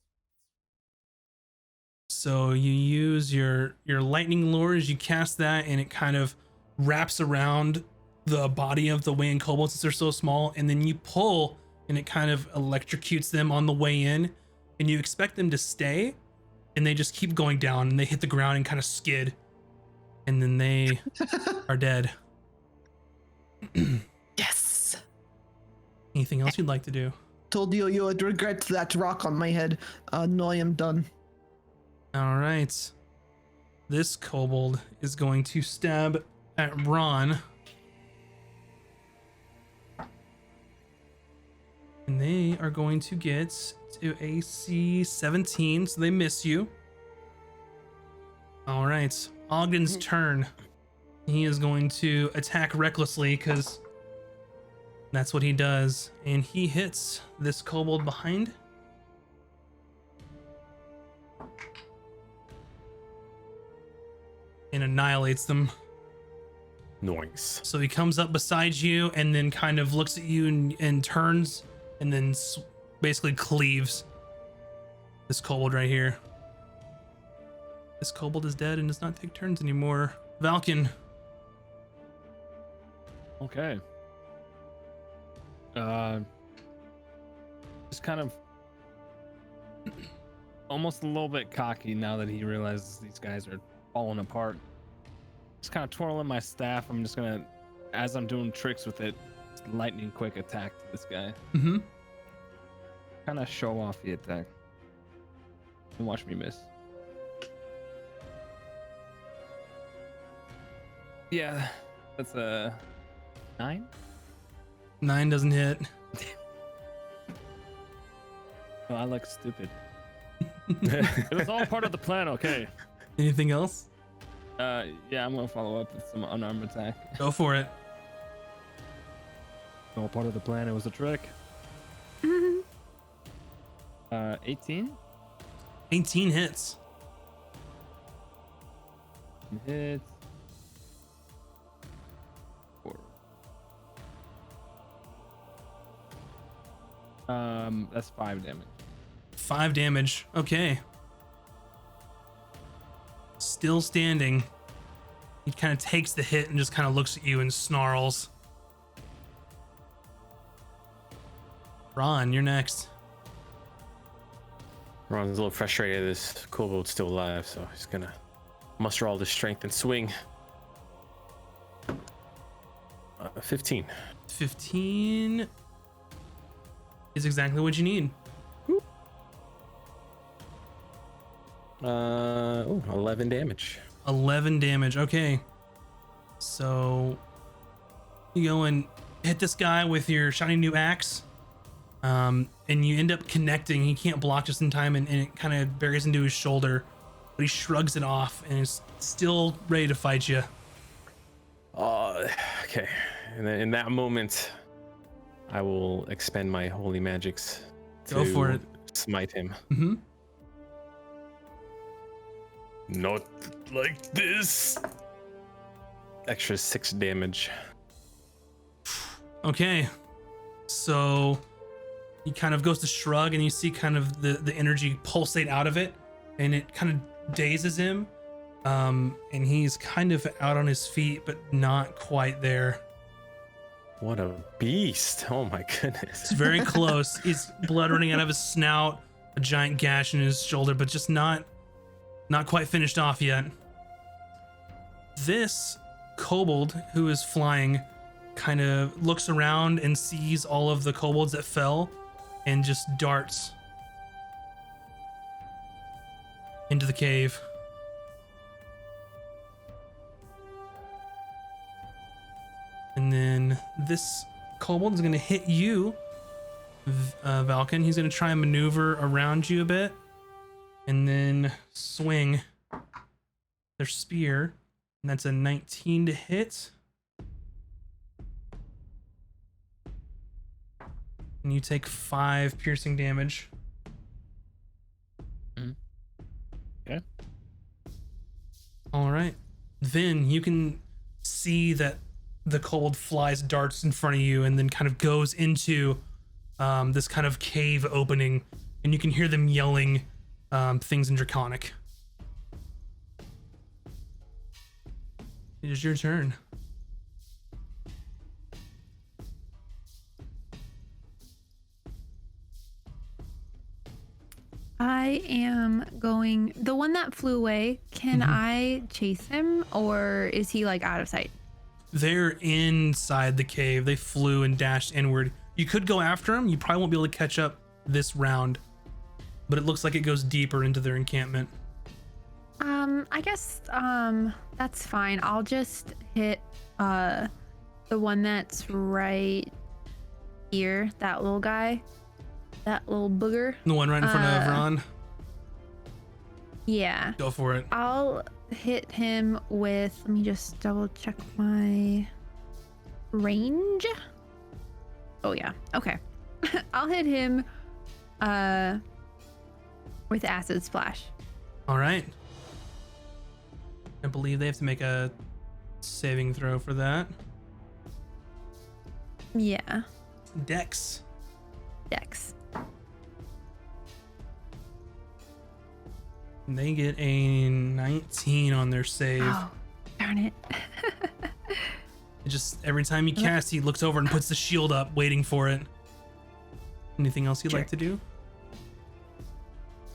So you use your lightning lures. You cast that, and it kind of wraps around the body of the winged kobold since they're so small, and then you pull, and it kind of electrocutes them on the way in, and you expect them to stay, and they just keep going down, and they hit the ground and kind of skid, and then they are dead. Yes. Anything else you'd like to do? Told you you would regret that rock on my head. No, I am done. All right. This kobold is going to stab at Ron. And they are going to get to AC 17, so they miss you. All right. Ogden's turn. He is going to attack recklessly because that's what he does. And he hits this kobold behind. And annihilates them. Nice. So he comes up beside you and then kind of looks at you and turns and then basically cleaves this kobold right here. This kobold is dead and does not take turns anymore. Valken. Okay. Just kind of almost a little bit cocky now that he realizes these guys are falling apart. Just kind of twirling my staff. I'm just gonna, as I'm doing tricks with it, lightning quick attack to this guy. Mm-hmm. Kind of show off the attack. And watch me miss. Yeah, that's a 9. 9 doesn't hit. No, I look stupid. It was all part of the plan, okay. Anything else? Yeah, I'm gonna follow up with some unarmed attack. Go for it. All part of the plan. It was a trick. 18 18 hits. hits. 4. That's 5 damage. 5 damage. Okay. Still standing. He kind of takes the hit and just kind of looks at you and snarls. Ron, you're next. Ron's a little frustrated. This kobold's still alive, so he's gonna muster all his strength and swing. 15. 15 is exactly what you need. 11 damage. 11 damage. Okay. So you go and hit this guy with your shiny new axe. And you end up connecting. He can't block just in time, and it kind of buries into his shoulder. But he shrugs it off and is still ready to fight you. Okay. And then in that moment, I will expend my holy magics Go for it. Smite him. Mm-hmm. Not like this. Extra 6 damage. Okay. So he kind of goes to shrug, and you see kind of the energy pulsate out of it, and it kind of dazes him. And he's kind of out on his feet, but not quite there. What a beast. Oh my goodness. It's very close. He's blood running out of his snout, a giant gash in his shoulder, but just not quite finished off yet. This kobold who is flying kind of looks around and sees all of the kobolds that fell and just darts into the cave. And then this kobold is going to hit you, Valken. He's going to try and maneuver around you a bit and then swing their spear. And that's a 19 to hit. And you take 5 piercing damage. Okay. All right. Then you can see that the kobold flies darts in front of you and then kind of goes into this kind of cave opening, and you can hear them yelling things in Draconic. It is your turn. I am going. The one that flew away, can I chase him, or is he like out of sight? They're inside the cave. They flew and dashed inward. You could go after them. You probably won't be able to catch up this round, but it looks like it goes deeper into their encampment. I guess that's fine. I'll just hit the one that's right here, that little guy, that little booger. The one right in front of Ron. Yeah. Go for it. I'll hit him with, let me just double check my range. Oh yeah, okay. I'll hit him with acid splash. All right. I believe they have to make a saving throw for that. Yeah. Dex. Dex. And they get a 19 on their save. Oh, darn it. It just every time you cast, he looks over and puts the shield up, waiting for it. Anything else you'd like to do?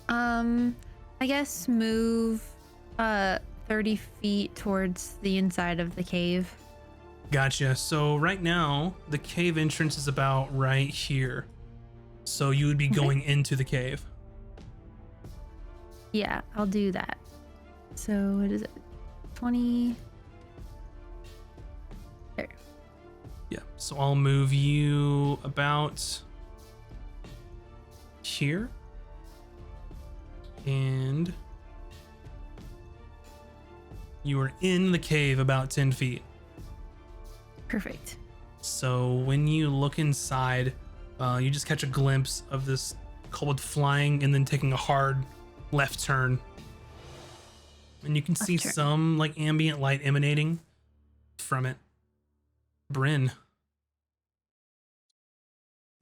I guess move 30 feet towards the inside of the cave. Gotcha. So right now, the cave entrance is about right here. So you would be going into the cave. Yeah, I'll do that. So what is it? 20. There. Yeah. So I'll move you about here. And you are in the cave about 10 feet. Perfect. So when you look inside, you just catch a glimpse of this kobold flying and then taking a hard left turn. And you can see turn. some like ambient light emanating from it. Bryn.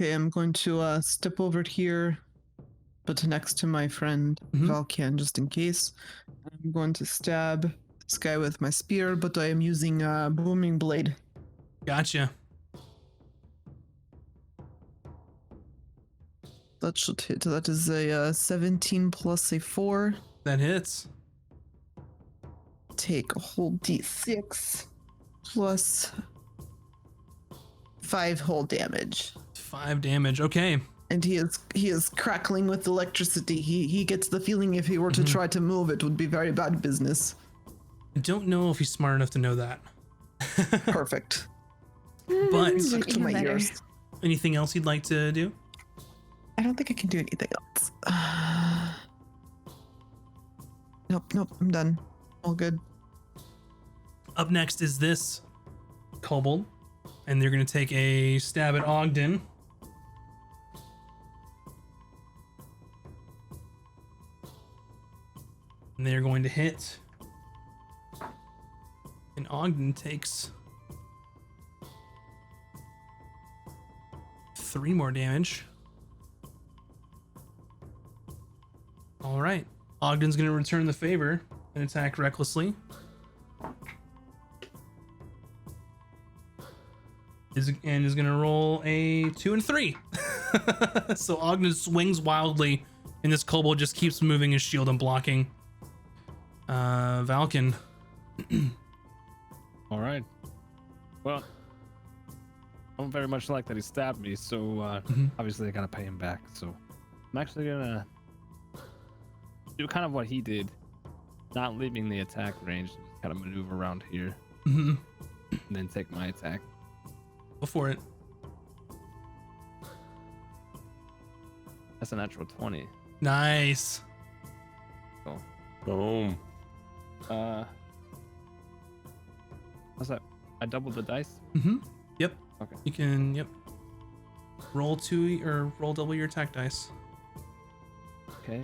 Okay, I'm going to step over here, but next to my friend Valken, just in case. I'm going to stab this guy with my spear, but I am using a booming blade. Gotcha. That should hit. That is a 17 plus a 4. That hits. Take a whole d6 plus 5 whole damage. 5 damage. Okay. And he is crackling with electricity. He gets the feeling if he were to try to move, it would be very bad business. I don't know if he's smart enough to know that. Perfect. But Look to Even my better. ears. anything else you'd like to do? I don't think I can do anything else. Nope, I'm done. All good. Up next is this kobold, and they're going to take a stab at Ogden. And they're going to hit. And Ogden takes 3 more damage. All right. Ogden's going to return the favor and attack recklessly. Is going to roll a 2 and 3. So Ogden swings wildly, and this kobold just keeps moving his shield and blocking. Valken. All right. Well, I don't very much like that he stabbed me, so obviously I gotta pay him back. So I'm actually gonna do kind of what he did, not leaving the attack range, just kind of maneuver around here, and then take my attack. Go for it. That's a natural 20. Nice. So, Boom. what's that? I doubled the dice. Yep. Okay. You can, yep. Roll 2 or roll double your attack dice. Okay.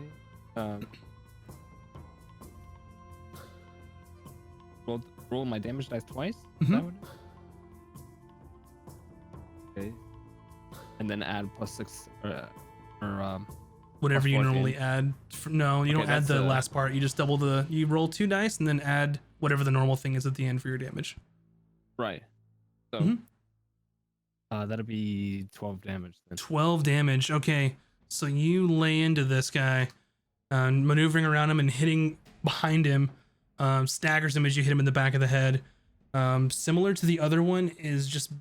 Roll my damage dice twice. Is that what it is? Okay. And then add +6 Whatever you 14. normally add. No, you Okay, don't add that's, the last part. You just double you roll 2 dice and then add whatever the normal thing is at the end for your damage. right. So Mhm. That'll be 12 damage then. 12 damage. Okay. So you lay into this guy, maneuvering around him and hitting behind him, staggers him as you hit him in the back of the head. Similar to the other one is just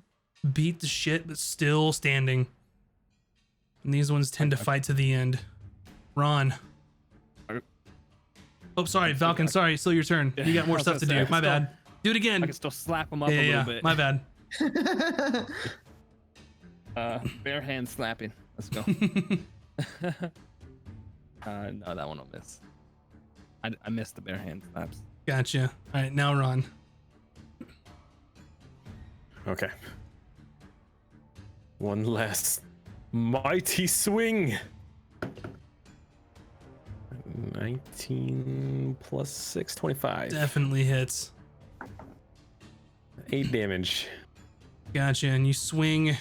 beat the shit, but still standing. And these ones tend to fight to the end. Ron. Oh, sorry, Falcon. Sorry, still your turn. You got more I was stuff to gonna do. say, My bad. Do it again. I can still slap him up Yeah, a yeah, little bit. my bad. Bare hand slapping. Let's go. No, that one will miss. I missed the bare hand slaps. Gotcha. All right, now Ron. Okay. One last mighty swing. 19 plus 6, 25. Definitely hits. 8 damage. Gotcha. And you swing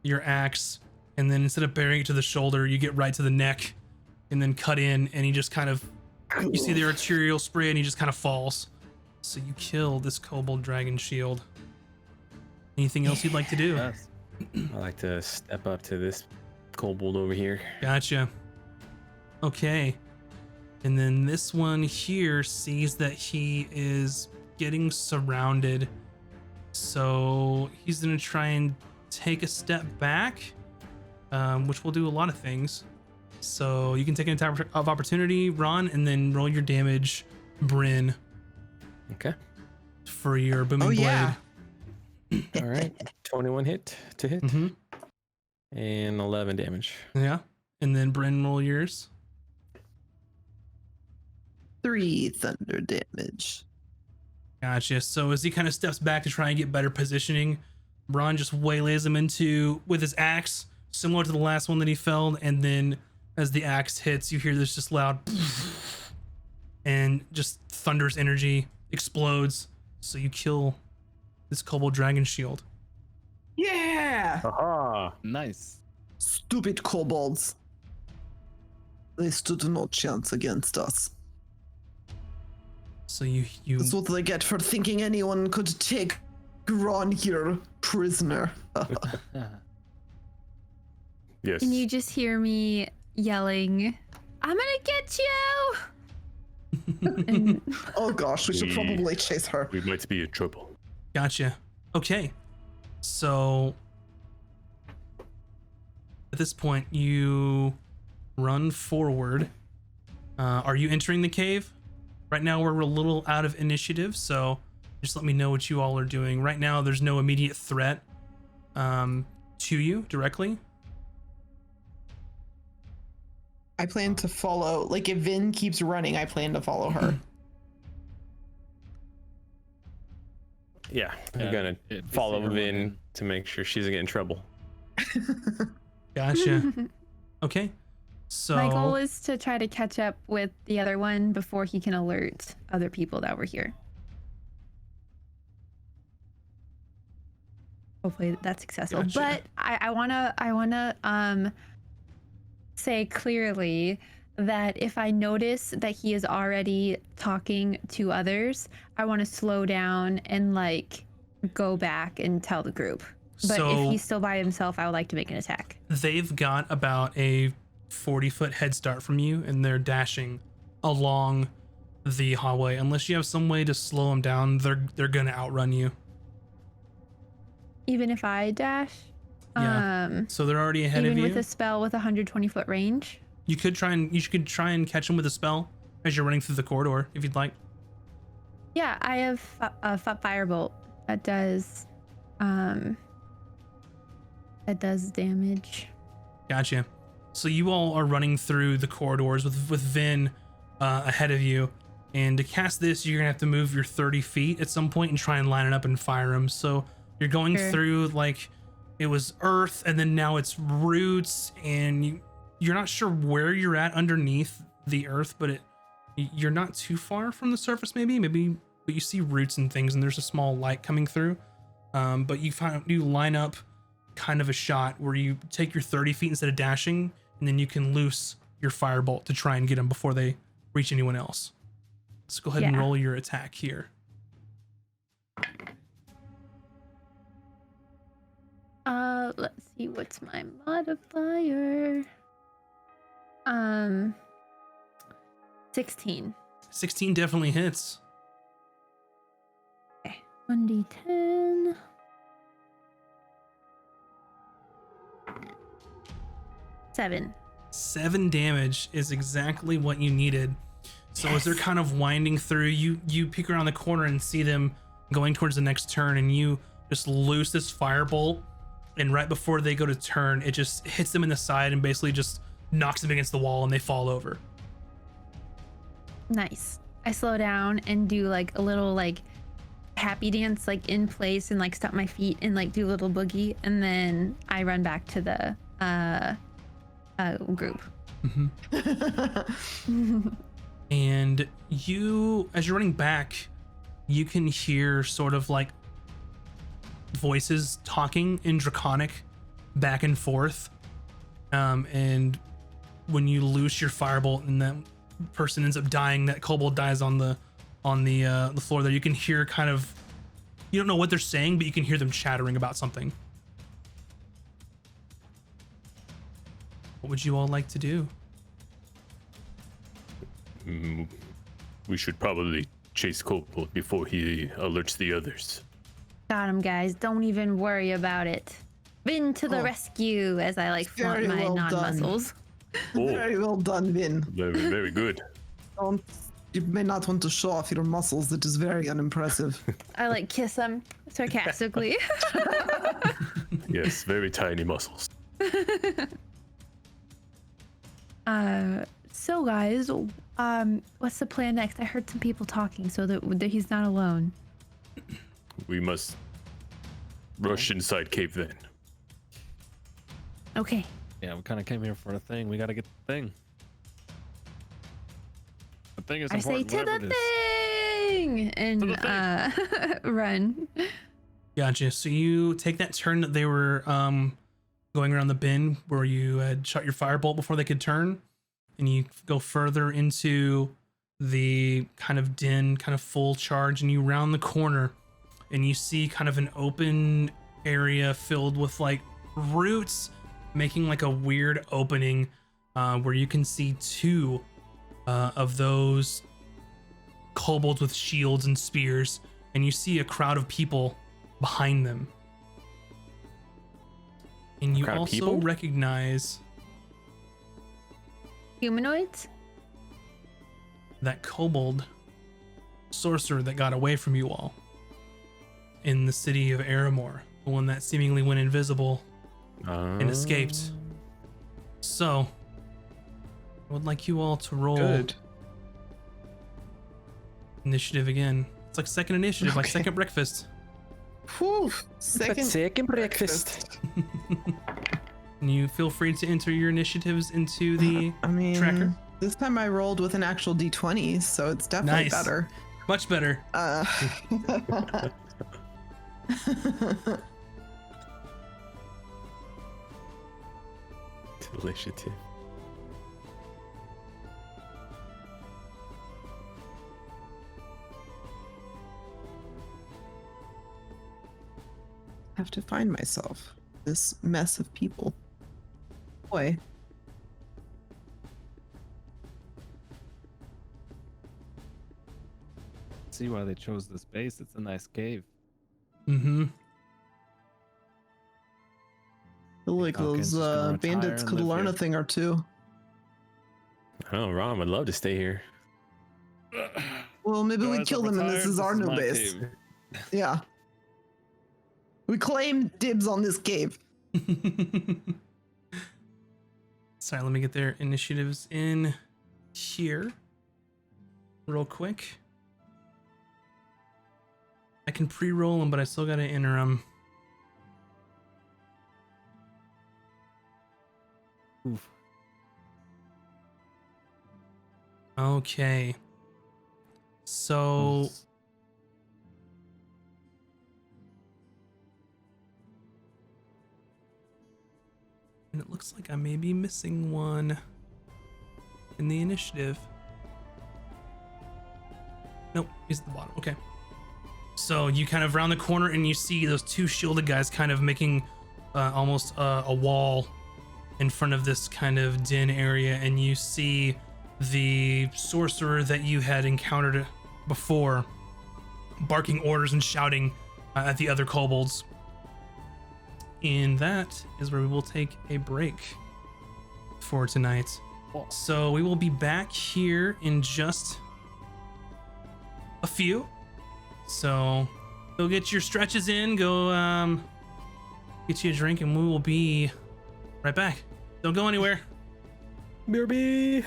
your axe, and then instead of burying it to the shoulder, you get right to the neck and then cut in, and he just kind of, you see the arterial spray, and he just kind of falls. So you kill this kobold dragon shield. Anything else you'd like to do? Yes. I like to step up to this kobold over here. Gotcha. Okay. And then this one here sees that he is getting surrounded. So he's going to try and take a step back, which will do a lot of things. So you can take an attack of opportunity, Ron, and then roll your damage, Bryn, Okay. for your booming Oh, blade. yeah. All right. 21 hit to hit. Mm-hmm. And 11 damage. Yeah. And then Bryn, roll yours. 3 thunder damage. Gotcha. So as he kind of steps back to try and get better positioning, Bron just waylays him with his axe, similar to the last one that he felled. And then as the axe hits, you hear this just loud and just thunderous energy explodes. So you kill this kobold dragon shield. Yeah! Aha! Nice. Stupid kobolds. They stood no chance against us. So you That's what they get for thinking anyone could take Ron here prisoner. Yes. And you just hear me yelling, "I'm gonna get you!" And Oh gosh, we should We- probably chase her. We might be in trouble. Gotcha. Okay. So at this point, you run forward. Are you entering the cave? Right now, we're a little out of initiative, so just let me know what you all are doing. Right now, there's no immediate threat to you directly. I plan to follow. Like if Vin keeps running, I plan to follow her. Yeah, Yeah, I'm gonna we see follow her Vin running. to make sure she doesn't get in trouble. Gotcha. Okay. So my goal is to try to catch up with the other one before he can alert other people that we're here. Hopefully that's successful. Gotcha. But I wanna say clearly that if I notice that he is already talking to others, I want to slow down and like go back and tell the group. But So- if he's still by himself, I would like to make an attack. they've got about a 40-foot head start from you, and they're dashing along the hallway. Unless you have some way to slow them down, they're gonna outrun you. Even if I dash, Yeah. So they're already ahead even of with you. a spell with 120-foot range. You could try and catch them with a spell as you're running through the corridor if you'd like. Yeah, I have a firebolt that does damage. Gotcha. So you all are running through the corridors with Vin ahead of you, and to cast this, you're gonna have to move your 30 feet at some point and try and line it up and fire him. So you're going Sure. through like it was earth, and then now it's roots, and you're not sure where you're at underneath the earth, but you're not too far from the surface. Maybe, but you see roots and things, and there's a small light coming through. But you line up kind of a shot where you take your 30 feet instead of dashing, and then you can loose your firebolt to try and get them before they reach anyone else. Let's go ahead and Yeah. roll your attack here. Let's see, what's my modifier? 16. 16 definitely hits. Okay, 1d10. Seven. 7 damage is exactly what you needed. So as they're kind of winding through, you peek around the corner and see them going towards the next turn, and you just loose this firebolt, and right before they go to turn, it just hits them in the side and basically just knocks them against the wall, and they fall over. Nice. I slow down and do like a little like happy dance like in place and like stop my feet and like do a little boogie, and then I run back to the group. And you, as you're running back, you can hear sort of like voices talking in Draconic back and forth. And when you loose your firebolt and that person ends up dying, that kobold dies on the floor there, you can hear kind of, you don't know what they're saying, but you can hear them chattering about something. What would you all like to do? We should probably chase Kobold before he alerts the others. Got him, guys. Don't even worry about it. Vin to the Oh. rescue as I like flaunt Very my well done. non-muscles. Oh, Very well done, Vin. very, very good. You may not want to show off your muscles. That is very unimpressive. I like kiss him sarcastically. Yes, very tiny muscles. So guys, what's the plan next? I heard some people talking, so that he's not alone. We must rush inside cave then. Okay. Yeah, we kind of came here for a thing. We got to get the thing. The thing is I say important. to whatever the it is. thing and run. Gotcha. So you take that turn that they were going around the bend where you had shot your firebolt before they could turn, and you go further into the kind of den, kind of full charge, and you round the corner and you see kind of an open area filled with like roots making like a weird opening where you can see two of those kobolds with shields and spears, and you see a crowd of people behind them. And you crowd of also people? recognize Humanoids? that kobold sorcerer that got away from you all in the city of Aramor, the one that seemingly went invisible and escaped. So, I would like you all to roll Good. initiative again. It's like second initiative, like Okay. second breakfast. Whew, second breakfast. And you feel free to enter your initiatives into the I mean, tracker. this time I rolled with an actual d20, so it's definitely Nice. better. Much better. Delicious. Have to find myself. This mess of people. Boy. See why they chose this base. It's a nice cave. Mm-hmm. Feel like Falcon's those just gonna retire bandits and could live learn here. a thing or two. Oh, Ron would love to stay here. Well, maybe we Guys, kill I'm them and this retired. is our new my base. cave. Yeah. We claim dibs on this cave. Sorry, let me get their initiatives in here real quick. I can pre-roll them, but I still gotta enter them. Oof. Okay. So and it looks like I may be missing one in the initiative. Nope, he's at the bottom. Okay. So you kind of round the corner and you see those two shielded guys kind of making almost a wall in front of this kind of den area, and you see the sorcerer that you had encountered before barking orders and shouting at the other kobolds. And that is where we will take a break for tonight. So we will be back here in just a few. So go get your stretches in, go get you a drink, and we will be right back. Don't go anywhere. BRB.